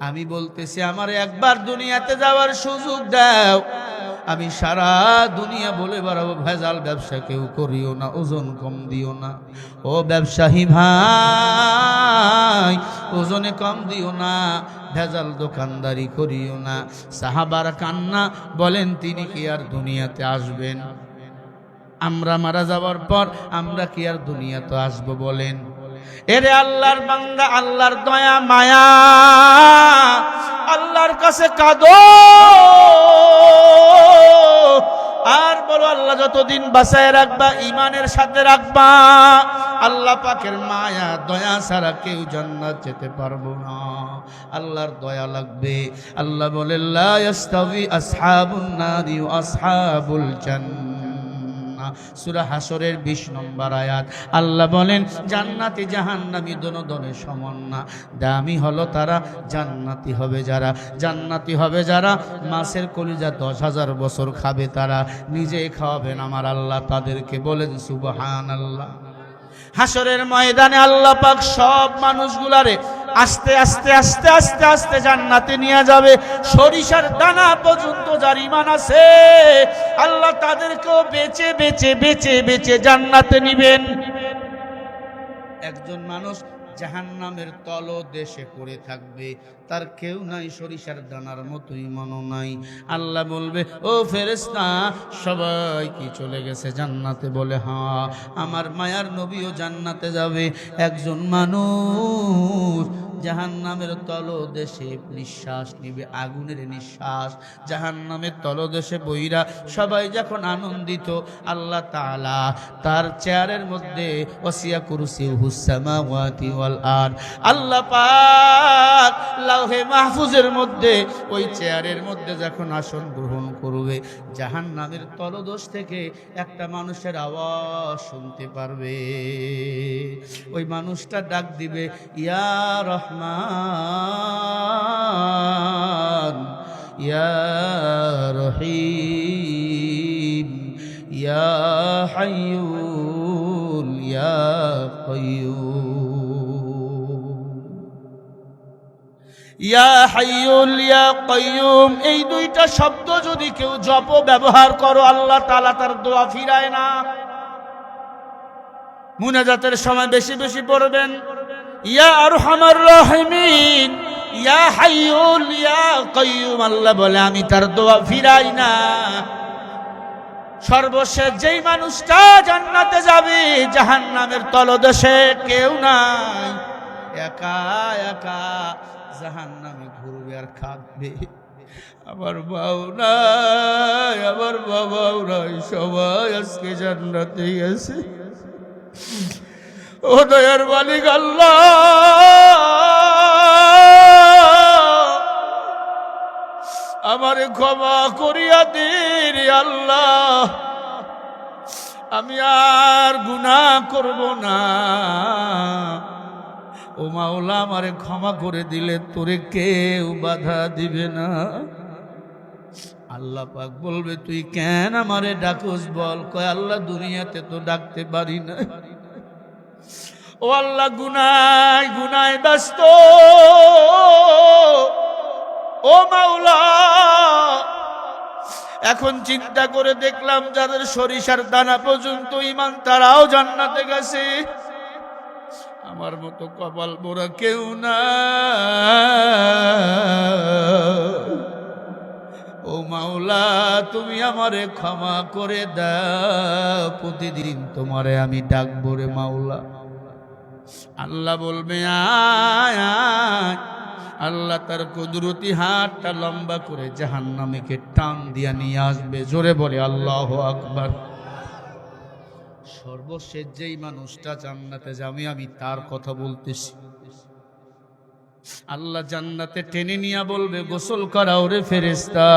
S1: আমি বলতেছি আমার একবার দুনিয়াতে যাওয়ার সুযোগ দাও, আমি সারা দুনিয়া বলে বেড়াবো ভেজাল ব্যবসা কেউ করিও না, ওজন কম দিও না। ও ব্যবসায়ী ভাই, ওজনে কম দিও না, ভেজাল দোকানদারি করিও না। সাহাবার কান্না, বলেন তিনি কি আর দুনিয়াতে আসবেন? আমরা মারা যাওয়ার পর আমরা কি আর দুনিয়াতে আসবো বলেন? এরে আল্লাহর বান্দা, আল্লাহর দয়া মায়া, আল্লাহর কাছে কাঁদো আর বলো আল্লাহ যতদিন বাঁচায় রাখবা, ইমানের সাথে রাখবা, আল্লাহ পাকের মায়া দয়া ছাড়া কেউ জান্নাত যেতে পারবো না। আল্লাহর দয়া লাগবে। আল্লাহ বলে লা ইস্তাবি আসহাবুন নারি ওয়া আসহাবুল জান্নাহ, সূরা হাসরের 20 নম্বর আয়াত। আল্লাহ বলেন জান্নাতি জাহান্নামী দোনোদনে সমান না। দামি হলো তারা, জান্নাতি হবে যারা, জান্নাতি হবে যারা মাছের কলিজা 10,000 বছর খাবে, তারা নিজেই খাওয়াবেন আমার আল্লাহ তাদেরকে। বলেন সুবহানাল্লাহ। হাসরের ময়দানে আল্লাহ পাক সব মানুষগুলারে আস্তে আস্তে আস্তে আস্তে আস্তে জান্নাতে নিয়ে যাবে। সরিষার দানা পর্যন্ত যার ঈমান আছে আল্লাহ তাদেরকেও বেচে বেচে বেচে বেচে জান্নাতে নিবেন। একজন মানুষ জাহান্নামের তলদেশে পড়ে থাকবে, তার কেউ নাই, সরিষার দানার মতো ঈমানও নাই। আল্লাহ বলবে ও ফেরেশতা সবাই কি চলে গেছে জান্নাতে? বলে হ্যাঁ, আমার মায়ার নবীও জান্নাতে যাবে। একজন মানুষ জাহান্নামের তলদেশে নিঃশ্বাস নিবে, আগুনের নিঃশ্বাস, জাহান্নামের তলদেশে বইরা সবাই যখন আনন্দিত, আল্লাহ তাআলা তার চেয়ারের মধ্যে ওয়াসিয়া কুরসিউহুস সামাওয়াতি ওয়াল আরদ, আল্লাহ পাক লাউহে মাহফুজের মধ্যে ওই চেয়ারের মধ্যে যখন আসন গ্রহণ করবে, জাহান্নামের তলদেশ থেকে একটা মানুষের আওয়াজ শুনতে পারবে। ওই মানুষটা ডাক দিবে ইয়া রহমান ইয়া রহিম ইয়া হাইয়ুল ইয়া কাইয়ুম, ইয়া হাইয়ুল ইয়া কাইয়ুম। এই 2টা শব্দ যদি কেউ জপ ব্যবহার করো, আল্লাহ তাআলা তার দোয়া ফিরায় না। মুনাজাতের সময় বেশি বেশি পড়বেন ইয়া আরহামার রাহিমিন ইয়া হাইয়ুল ইয়া কাইয়ুম। আল্লাহ বলে আমি তার দোয়া ফিরাই না। সর্বশেষ যেই মানুষটা জান্নাতে যাবে, জাহান্নামের তলদেশে কেউ নাই, একা একা জাহান্নামে ঘুরবে আর কাঁদবে। আমার বাবা নাই, আমার বাবাও নাই, সবাই আজকে জান্নাতে গেছে। ও দয়ার মালিক আল্লাহ, আমারে ক্ষমা করিয়া দিন আল্লাহ, আমি আর গুনাহ করব না। ও মাওলা আমারে ক্ষমা করে দিলে তোরে কেউ বাধা দিবে না। আল্লাহ পাক বলবে তুই কেন আমারে ডাকস বল? কয় আল্লাহ দুনিয়াতে তো ডাকতে পারি না। ও আল্লাহ গুনায় গুনায় ব্যস্ত, ও মাওলা এখন চিন্তা করে দেখলাম যাদের সরিষার দানা পর্যন্ত ঈমান তারাও জান্নাতে গেছে, আমার মতো কপাল পোড়া কেউ না। ও মাওলা তুমি আমারে ক্ষমা করে দাও, প্রতিদিন তোমারে আমি ডাকবো রে মাওলা। আল্লাহ বলবে আয় আয়। আল্লাহ তার কুদরতি হাতটা লম্বা করে জাহান্নামীকে টান দিয়া নিয়ে আসবে। জোরে বলে আল্লাহু আকবার। সর্বশেষ যেই মানুষটা জান্নাতে যাবে আমি তার কথা বলতেছি। আল্লাহ জান্নাতে টেনে নিয়ে বলবে গোসল করাও রে ফেরেশতা।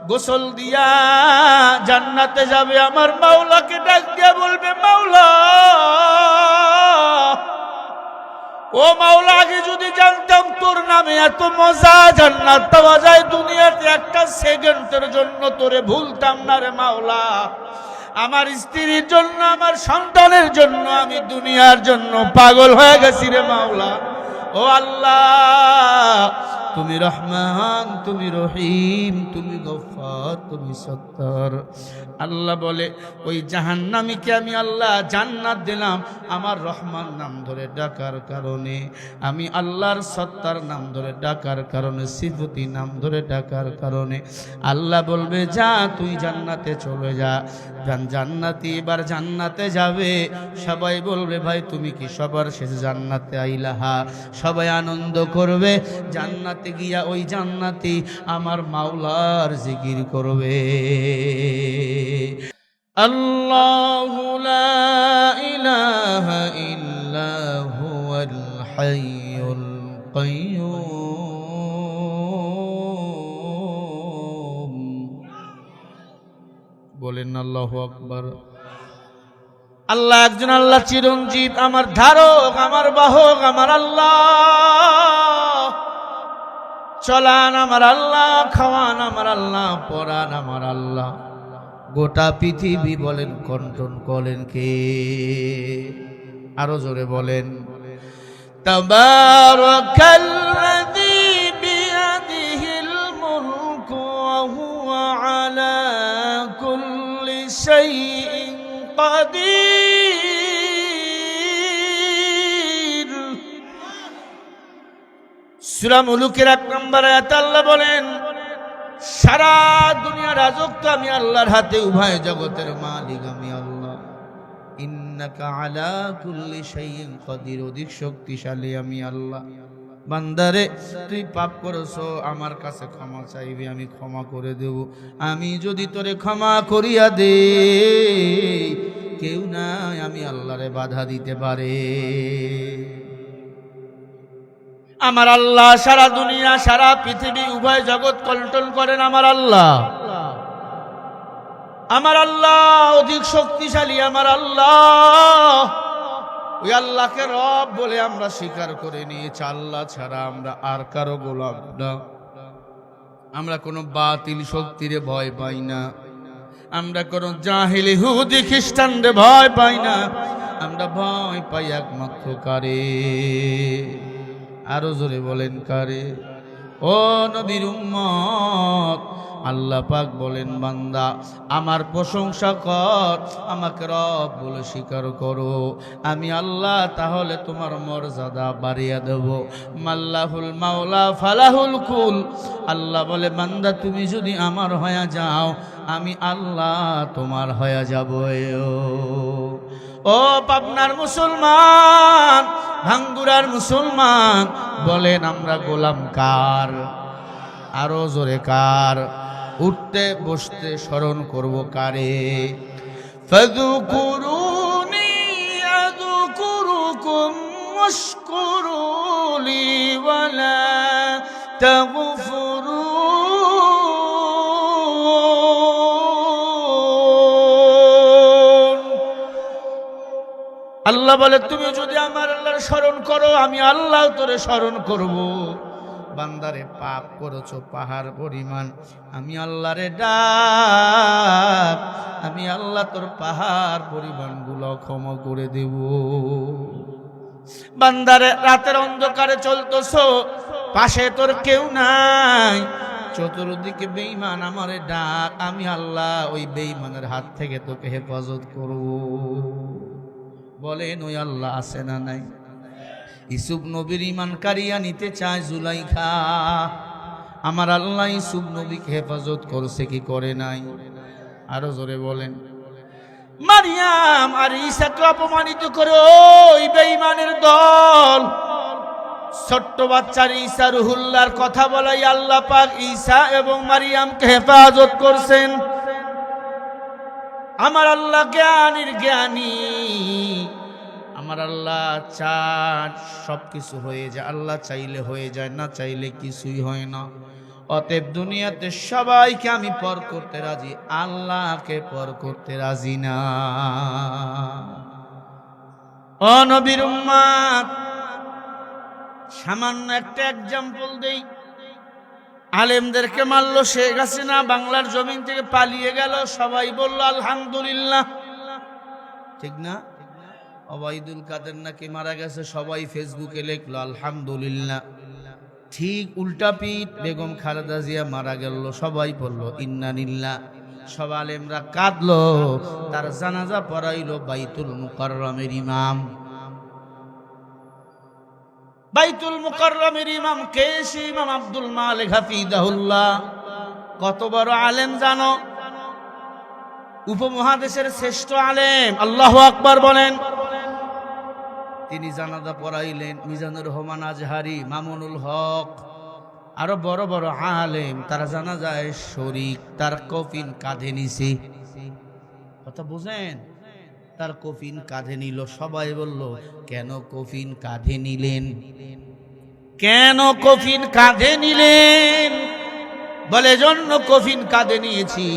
S1: গোসল দিয়া জান্নাতে যাবে, আমার মাওলাকে ডাক দিয়া বলবে মাওলা, ও মাওলা আগে যদি জানতাম তোর নামে এত মজা জান্নাত পাওয়া যায়, দুনিয়াতে একটা সেকেন্ডের জন্য তোরে ভুলতাম না রে মাওলা। আমার স্ত্রীর জন্য আমার সন্তানের জন্য আমি দুনিয়ার জন্য পাগল হয়ে গেছি রে মাওলা। ও আল্লাহ তুমি রহমান, তুমি রহিম, তুমি গফফার, তুমি সত্তার। আল্লাহ বলে ওই জাহান্নামীকে আমি আল্লাহ জান্নাত দিলাম আমার রহমান নাম ধরে ডাকার কারণে, আমি আল্লাহর সত্তার নাম ধরে ডাকার কারণে, সিফতি নাম ধরে ডাকার কারণে। আল্লাহ বলবে যা তুই জান্নাতে চলে যা। জান্নাতি এবার জান্নাতে যাবে, সবাই বলবে ভাই তুমি কি সবার শেষে জান্নাতে আইলাহা? সবাই আনন্দ করবে। জান্নাতে গিয়া ওই জান্নাতি আমার মাওলার জিকির করবে। আল্লাহু লা ইলাহা ইল্লা হুয়াল হাইয়ুল কাইয়্যুম। বলেন আল্লাহু আকবার। আল্লাহ একজন, আল্লাহ চিরঞ্জীব, আমার ধারক, আমার বাহক, আমার আল্লাহ। চলান আমার আল্লাহ, খাওয়ান আমার আল্লাহ, পরান আমার আল্লাহ। গোটা পৃথিবী বলেন কন্ট্রোল করেন কে? আরো জোরে বলেন তাবারাকাল্লাযী বিয়াদিহিল মুলকু ওয়া হুয়া আলা কুল্লি শাইইন কাদির। সূরা মুলুকের 1 নম্বর আয়াতে আল্লাহ বলেন সারা দুনিয়ার রাজত্ব আমি আল্লাহর হাতে, উভয় জগতের মালিক আমি আল্লাহ। ইন্নাকা আলা কুল্লি শাইইন কাদির, অধিক শক্তিশালী আমি আল্লাহ। বান্দারে তুই পাপ করেছো, আমার কাছে ক্ষমা চাইবি, আমি ক্ষমা করে দেব। আমি যদি তোরে ক্ষমা করিয়া দে, কেউ নাই আমি আল্লাহরে বাধা দিতে পারে। আমার আল্লাহ সারা দুনিয়া সারা পৃথিবী উভয় জগৎ কন্ট্রোল করেন আমার আল্লাহ। আমার আল্লাহ অধিক শক্তিশালী আমার আল্লাহ। ওই আল্লাহকে রব বলে আমরা স্বীকার করে নিয়েছি। আল্লাহ ছাড়া আমরা আর কারো গোলাম না। আমরা কোনো বাতিল শক্তিরে ভয় পাই না। আমরা কোনো জাহিলি ইহুদি খ্রিস্টানরে ভয় পাই না। আমরা ভয় পাই একমাত্র কারে? আরো জোরে বলেন কারে? ও নবীর উম্মত, আল্লাহ পাক বলেন বান্দা আমার প্রশংসা কর, আমাকে রব বলে স্বীকার করো, আমি আল্লাহ তাহলে তোমার মর্যাদা বাড়িয়ে দেব। মাল্লাহুল মাওলা ফালাহুল কুল। আল্লাহ বলে বান্দা তুমি যদি আমার হয়ে যাও, আমি আল্লাহ তোমার হয়ে যাব। ও পাবনার মুসলমান, ভাঙ্গুরার মুসলমান, বলেন আমরা গোলাম কার? আরো জোরে কার? উঠতে বসতে স্মরণ করব কারে? ফাযকুরুনি আযকুরুকুম ওয়াশকুরুলি ওয়ালা তাগফিরুন। আল্লাহ বলে তুমি যদি আমার স্মরণ করো, আমি আল্লাহ তোরে স্মরণ করব। বান্দারে পাপ করেছো পাহাড় পরিমাণ, আমি আল্লাহরে ডাক, আমি আল্লাহ তোর পাহাড় পরিমাণ গুলো ক্ষমা করে দেব। বান্দারে রাতের অন্ধকারে চলতেছো, পাশে তোর কেউ নাই, চতুর্দিকে বেঈমান, আমারে ডাক, আমি আল্লাহ ওই বেঈমানের হাত থেকে তোকে হেফাজত করব। বলেন ওই আল্লাহ আছে না নাই? ইউসুফ নবীর ঈমান কারিয়া নিতে চায় জুলাইখা, আমার আল্লাহ ইউসুফ নবীকে হেফাজত করছে কি করে নাই? আরো জোরে বলেন। মারিয়াম আর ঈসাকে অপমানিত করে ওই বেঈমানের দল, ছোট্ট বাচ্চার ঈসা রুহুল্লাহর কথা বলাই আল্লাহ পাক ঈসা এবং মারিয়ামকে হেফাজত করছেন। আমার আল্লাহ জ্ঞানীর জ্ঞানী, আমার আল্লাহ চান সবকিছু হয়ে যায়, আল্লাহ চাইলে হয়ে যায়, না চাইলে কিছুই হয় না। অতএব দুনিয়াতে সবাইকে আমি পর করতে রাজি, আল্লাহকে পর করতে রাজি না। ও নবীর উম্মত, সামান্য একটা এক্সাম্পল দেই। আলেমদেরকে মারল শেখ হাসিনা, বাংলার জমিন থেকে পালিয়ে গেল, সবাই বলল আলহামদুলিল্লাহ, ঠিক না? ওবায়দুল কাদের নাকি মারা গেছে, সবাই ফেসবুকে লিখলো আলহামদুলিল্লাহ। ঠিক উল্টা পিঠ, বেগম খালেদা জিয়া মারা গেল, সবাই বলল ইন্না লিল্লাহ। সব আলেমরা কাঁদলো, তার জানাজা পড়াইলো বাইতুল মুকাররমের ইমাম। বাইতুল মুকাররমের ইমাম কে? সে ইমাম আব্দুল মালিক হাফিজাহুল্লাহ। কত বড় আলেম জানো? উপমহাদেশের শ্রেষ্ঠ আলেম, আল্লাহু আকবার বলেন। তিনি জানাজা পড়াইলেন। মিজানুর রহমান আজহারি, মামুনুল হক, আরো বড় বড় আলেম তার জানাজায় শরীক, তার কফিন কাঁধে নিছে। কথা বুঝেন? তার কফিন কাঁধে নিল। সবাই বলল কেন কফিন কাঁধে নিলেন? কেন কফিন কাঁধে নিলেন? বলে জন্য কফিন কাঁধে নিয়েছি,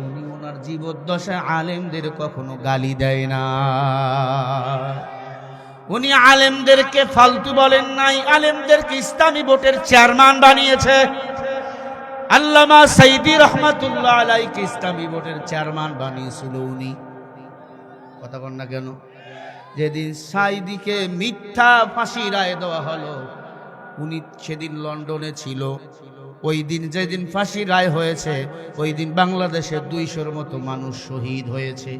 S1: উনি ওনার জীবদ্দশায় আলেমদের কখনো গালি দেয় না, উনি আলেমদেরকে ফালতু বলেন নাই, আলেমদেরকে ইসলামী বোর্ডের চেয়ারম্যান বানিয়েছে। আল্লামা সাইদি রহমাতুল্লাহ আলাইহিকে ইসলামী বোর্ডের চেয়ারম্যান বানিয়েছিল উনি। কথা বল না কেন? যেদিন সাইদিকে মিথ্যা ফাঁসি রায় দেওয়া হলো, উনি সেদিন লন্ডনে ছিল। ওই দিন যেদিন ফাঁসি রায় হয়েছে, ওই দিন বাংলাদেশে 200-র মতো মানুষ শহীদ হয়েছে।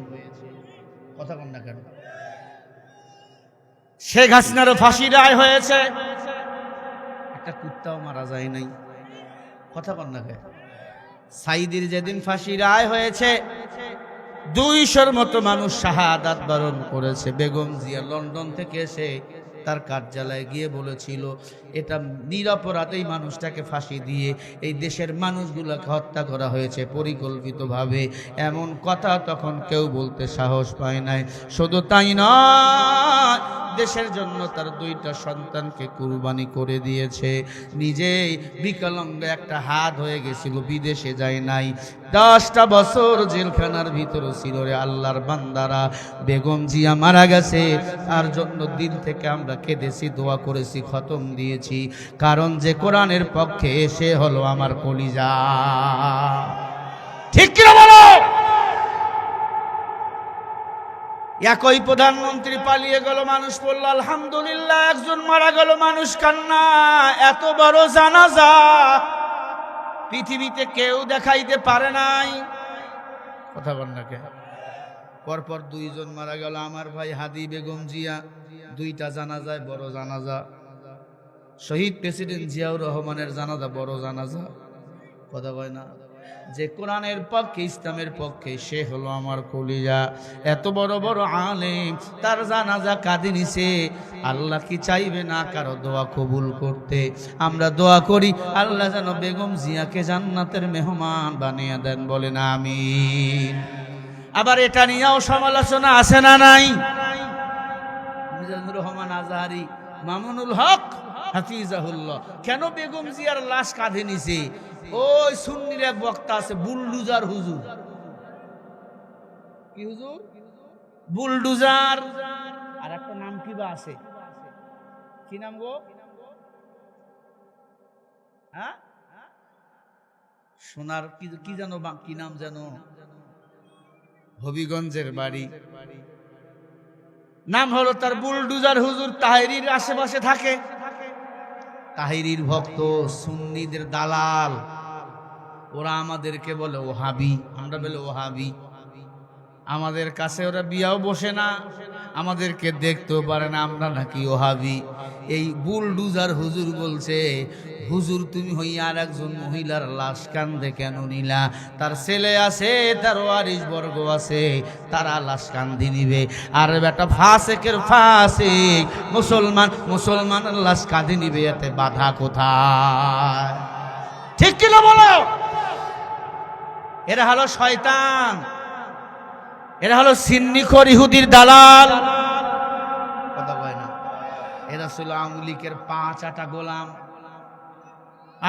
S1: কথা বল না কেন? শেখ হাসিনারও ফাঁসি রায় হয়েছে, একটা কুত্তাও মারা যায় নাই। কথা বল না কেন? সাইদির যেদিন ফাঁসি রায় হয়েছে, 200-র মতো মানুষ শাহাদাত বরণ করেছে। বেগম জিয়া লন্ডন থেকে এসে তার কার্যালয়ে গিয়ে বলেছিল, এটা নিরপরাধ এই মানুষটাকে ফাঁসি দিয়ে এই দেশের মানুষগুলোকে হত্যা করা হয়েছে পরিকল্পিতভাবে। এমন কথা তখন কেউ বলতে সাহস পায় নাই। শুধু তাই নয়, দেশের জন্য তার 2টা সন্তানকে কুরবানি করে দিয়েছে। নিজেই বিকলাঙ্গ, একটা হাত হয়ে গেছিল, বিদেশে যায় নাই, 10টা বছর জেলখানার ভিতরে ছিল। রে আল্লাহর বান্দারা, বেগম জিয়া মারা গেছে, তার জন্য দিল থেকে আমরা কেঁদেছি, দোয়া করেছি, খতম দিয়েছি। কারণ যে কোরআনের পক্ষে সে হলো আমার কলিজা। ঠিক কি বলো? একই প্রধানমন্ত্রী পালিয়ে গেল, মানুষ বলল আলহামদুলিল্লাহ। একজন মারা গেল, মানুষ কান্না। এত বড় জানাজা পৃথিবীতে কেউ দেখাইতে পারে নাই। কথা বল না কে? পরপর 2 জন মারা গেল। আমার ভাই হাদি বেগম জিয়া, 2টা জানাজায় বড় জানাজা। শহীদ প্রেসিডেন্ট জিয়াউর রহমানের জানাজা বড় জানাজা। কথা বলে না? যে কোরআনের পক্ষে, ইসলামের পক্ষে, সে হলো আমার কলিজা। এত বড় বড় আলেম, তার জানাজা কাঁধে নিছে। আল্লাহ কি চাইবে না কারো দোয়া কবুল করতে? আমরা দোয়া করি আল্লাহ যেন বেগম জিয়াকে জান্নাতের মেহমান বানিয়ে দেন। বলেন আমিন। আবার এটা নিয়েও সমালোচনা আছে না নাই? মিজানুর রহমান আজহারি, মামুনুল হক হাফিজাহুল্লাহ কেন বেগম জিয়ার লাশ কাঁধে নিছে? ওই সুন্নির এক বক্তা আছে, বুলডুজার হুজুর। কি হুজুর? বুলডুজার। আর একটা নাম কি বা আছে, কি নাম গো? হ্যাঁ, সোনার কি জানো, কি নাম জানো? হবিগঞ্জের বাড়ি। নাম হলো তার বুলডুজার হুজুর। তাহেরির আশেপাশে থাকে। তাহেরির ভক্ত, সুন্নিদের দালাল। ওরা আমাদেরকে বলে ওহাবি, আমরা বলে ওহাবি। আমাদের কাছে ওরা বিয়াও বসে না, আমাদেরকে দেখতেও পারে না, আমরা নাকি ওহাবি। এই বুলডুজার হুজুর বলছে, হুজুর তুমি হইয়া আর একজন মহিলার লাশ কান্দে কেন নিলা? তার ছেলে আছে, তার ওয়ারিশ বর্গ আছে, তারা লাশ কান্দি নিবে। আর বেটা ফাসেকের ফাসেক, মুসলমানের লাশ কাঁদি নিবে, এতে বাধা কোথায়? ঠিক কিনা বলো? এরা হলো শয়তান, এরা হলো সিন্নিখোর ইহুদির দালাল। কথা কয় না? এরা ছিল আওয়ামী লীগের 5 গোলাম।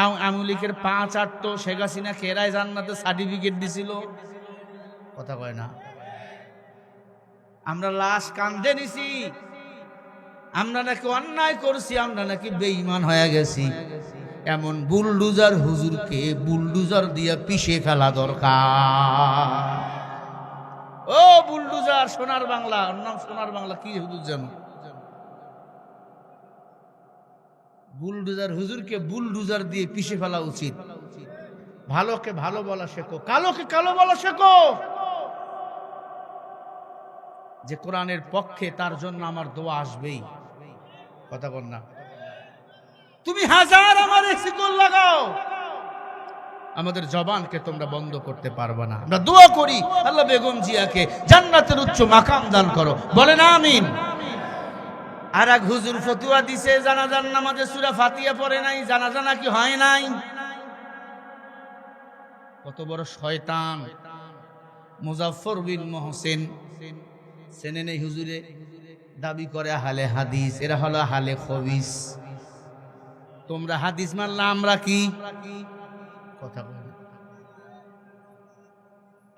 S1: আওয়ামী লীগের 5 শেখ হাসিনা খেরাই জান্নাতে সার্টিফিকেট দিছিল। কথা কয় না? আমরা লাশ কান্দে নিছি, আমরা নাকি অন্যায় করছি, আমরা নাকি বেঈমান হয়ে গেছি। এমন বুলডুজার হুজুরকে বুলডুজার দিয়ে পিষে ফেলা দরকার। ও বুলডুজার, সোনার বাংলা, ওর নাম সোনার বাংলা, কি হুজুর জানো? বুলডুজার হুজুরকে বুলডুজার দিয়ে পিষে ফেলা উচিত। ভালোকে ভালো বলা শেখো, কালোকে কালো বলা শেখো। যে কোরআনের পক্ষে, তার জন্য আমার দোয়া আসবেই। কথা বল না? তুমি হাজার আমারে শিকল লাগাও, আমাদের জবানকে তোমরা বন্ধ করতে পারবে না। আমরা দোয়া করি, আল্লাহ বেগম জিয়াকে জান্নাতের উচ্চ মাকাম দান করো, বলেন আমিন। আর এক হুজুর ফতুয়া দিছে, জানাজার নামাজে সূরা ফাতিহা পড়ে নাই, জানাজা নাকি হয় নাই। কত বড় শয়তান! মুজাফফর বিন মহসিন, চেনেন এই হুজুরে? দাবি করে আহলে হাদিস, এরা হলো আহলে খবিস। তোমরা হাদিস মানলা, আমরা কি? কথা বলেন,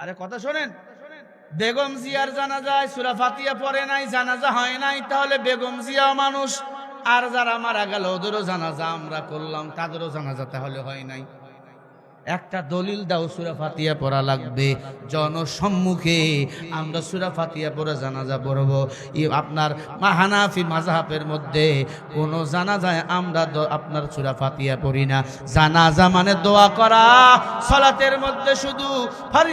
S1: আরে কথা শোনেন। বেগম জিয়ার জানাজায় সূরা ফাতিহা পড়ে নাই, জানাজা হয় নাই, তাহলে বেগম জিয়া মানুষ, আর যারা মারা গেল ওদেরও জানাজা আমরা করলাম, তাদেরও জানাজা তাহলে হয় নাই। একটা দলিল দাও, সূরা ফাতিহা পড়া লাগবে, জনসম্মুখে আমরা সূরা ফাতিহা পড়ে জানাজা পড়ব। আপনার হানাফি মাযহাবের মধ্যে কোন জানাজায় আমরা আপনার সূরা ফাতিহা পড়ি না। জানাজা মানে দোয়া করা, সালাতের মধ্যে শুধু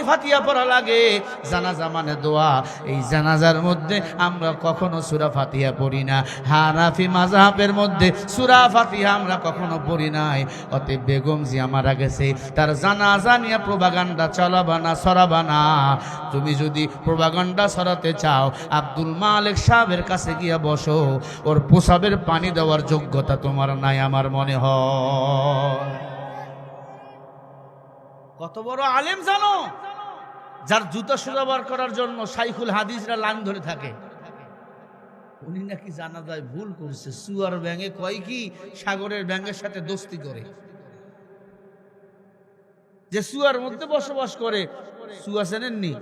S1: ফাতিহা পড়া লাগে, জানাজা মানে দোয়া। এই জানাজার মধ্যে আমরা কখনো সূরা ফাতিহা পড়ি না। হানাফি মাযহাবের মধ্যে সূরা ফাতিহা আমরা কখনো পড়ি নাই। অতএব বেগম জিয়া মারা গেছে, তার জানাজা নিয়ে প্রোপাগান্ডা চালাবা না, ছড়াবা না। তুমি যদি প্রোপাগান্ডা ছড়াতে চাও, আব্দুল মালিক সাহেবের কাছে গিয়া বসো, ওর প্রসাবের পানি দেওয়ার যোগ্যতা তোমার নাই আমার মনে হয়। কত বড় আলেম জানো, যার জুতা সুরাবার করার জন্য শাইখুল হাদিসরা লাইন ধরে থাকে। উনি নাকি জানাজায় ভুল করছে, সুয়ার ব্যাঙে কয় কি, সাগরের ব্যাঙের সাথে দোস্তি করে। যে সুয়ার মধ্যে বসবাস করে, সুয়া চেনেননি?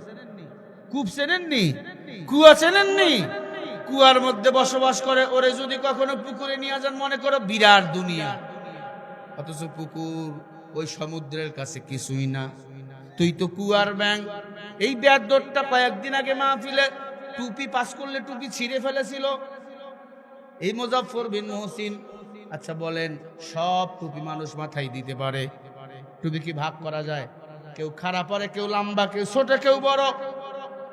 S1: কূপ চেনেননি? কুয়া চেনেননি? কুয়ার মধ্যে বসবাস করে, ওরে যদি কখনো পুকুরে নিয়ে যান, মনে করো বিরাট দুনিয়া, অথচ পুকুর ওই সমুদ্রের কাছে কিছুই না। তুই তো কুয়ার ব্যাঙ। এই বেয়াদরটা কয়েকদিন আগে মাহফিলে টুপি পাস করলে টুপি ছিঁড়ে ফেলেছিল এই মুজাফফর বিন মহসিন। আচ্ছা বলেন, সব টুপি মানুষ মাথায় দিতে পারে? টুপি কি ভাগ করা যায়? কেউ খাড়া পরে, কেউ লম্বা, কেউ ছোট, কেউ বড়।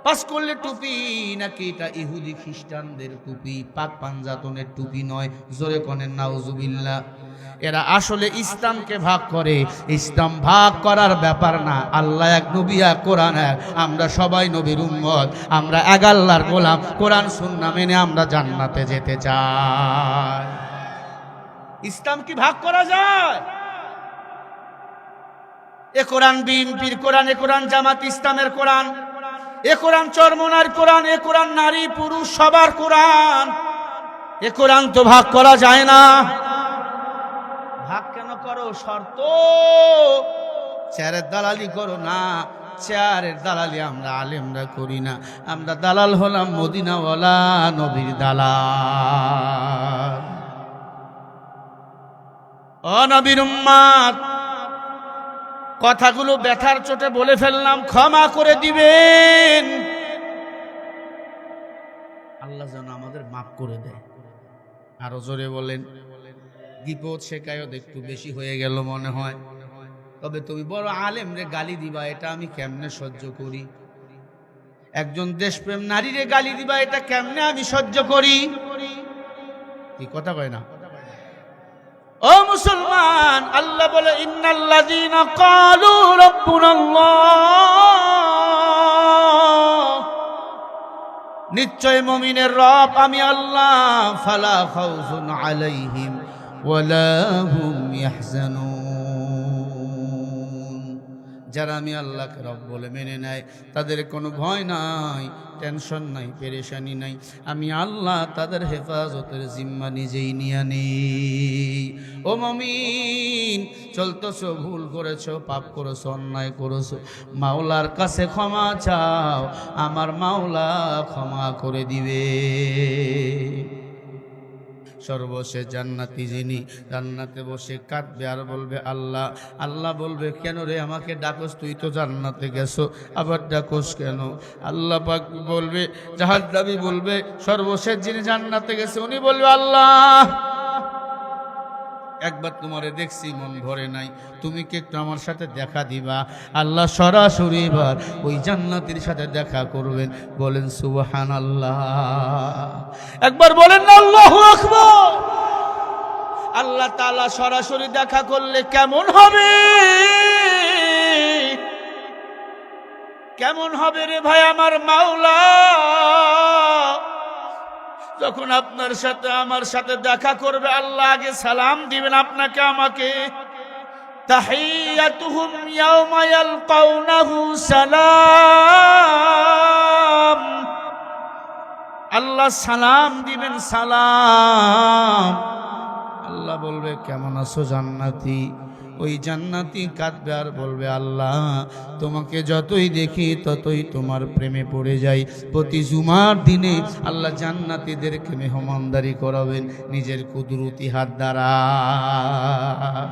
S1: পাস করলে টুপি নাকি এটা ইহুদি খ্রিস্টানদের টুপি, পাক পাঞ্জাতনের টুপি নয়। জোরে করেন নাউজুবিল্লাহ। এরা আসলে ইসলামকে ভাগ করে। ইসলাম ভাগ করার ব্যাপার না। আল্লাহ এক, নবী এক, কোরআন এক। আমরা সবাই নবীর উম্মত, আমরা এক আল্লাহর গোলাম। কোরআন সুন্নাহ মেনে আমরা জান্নাতে যেতে চাই। ইসলাম কি ভাগ করা যায়? এ কোরআন বিএনপির কোরআন, এ কোরআন জামাত ইসলামের কোরআন, এ কোরআন চরমনার কোরআন, এ কোরআন নারী পুরুষ সবার কোরআন। এ কোরআন তো ভাগ করা যায় না। ভাগ কেন করো? শর্ত, চেয়ারের দালালি করো না। চেয়ারের দালালি আমরা আলেমরা করি না। আমরা দালাল হলাম মদিনাওয়ালা নবীর দালাল। ও নবীর উম্মত, কথাগুলো ব্যথার চোটে বলে ফেললাম, ক্ষমা করে দিবেন। আল্লাহ যেন আমাদের মাফ করে দেয়। আরো জোরে বলেন। বিপদ শেখায়ত একটু বেশি হয়ে গেল মনে হয়। তবে তুমি বড় আলেম রে গালি দিবা, এটা আমি কেমনে সহ্য করি? একজন দেশপ্রেম নারীরে গালি দিবা, এটা কেমনে আমি সহ্য করি? কি কথা কয় না? ও মুসলমান, আল্লাহ বলে ইন্নাল্লাযীনা ক্বালু রাব্বুনাল্লাহ, নিশ্চয় মুমিনের রব আমি আল্লাহ, ফালা খাউফুন আলাইহিম ওয়ালা হুম ইয়াহজানুন। যারা আমি আল্লাহকে রব বলে মেনে নেয় তাদের কোনো ভয় নাই, টেনশন নাই, পেরেশানি নাই। আমি আল্লাহ তাদের হেফাজতের জিম্মা নিজেই নিয়ে নেই। ও মুমিন, চলতেছো, ভুল করেছো, পাপ করেছো, অন্যায় করেছো, মাওলার কাছে ক্ষমা চাও, আমার মাওলা ক্ষমা করে দিবে। সর্বশেষ জান্নাতি যিনি, জান্নাতে বসে কাঁদবে আর বলবে আল্লাহ। আল্লাহ বলবে কেন রে আমাকে ডাকস? তুই তো জান্নাতে গেছো, আবার ডাকস কেন? আল্লাহ পাক বলবে, জাহান্নামী বলবে, সর্বশেষ যিনি জান্নাতে গেছে উনি বলবে আল্লাহ একবার তোমারে দেখছি মন ভরে নাই, তুমি কি একটু আমার সাথে দেখা দিবা? আল্লাহ সরাসরি এবার ওই জান্নাতীর সাথে দেখা করবেন। বলেন সুবহানাল্লাহ। একবার বলেন না আল্লাহু আকবার। আল্লাহ তাআলা সরাসরি দেখা করলে কেমন হবে? কেমন হবে রে ভাই আমার মাওলা? যখন আপনার সাথে আমার সাথে দেখা করবে, আল্লাহ আগে সালাম দিবেন আপনাকে আমাকে। তাহিয়াতুহুম ইয়াওমা ইয়ালকাউনাহু সালাম। আল্লাহ সালাম দিবেন, সালাম। আল্লাহ বলবে কেমন আছো জান্নাতি? ওই জান্নাতি কাঁদবে আর বলবে আল্লাহ তোমাকে যতই দেখি ততই তোমার প্রেমে পড়ে যাই। প্রতি জুমার দিনে আল্লাহ জান্নাতীদেরকে মেহমানদারি করাবেন নিজের কুদরতি হাত দ্বারা।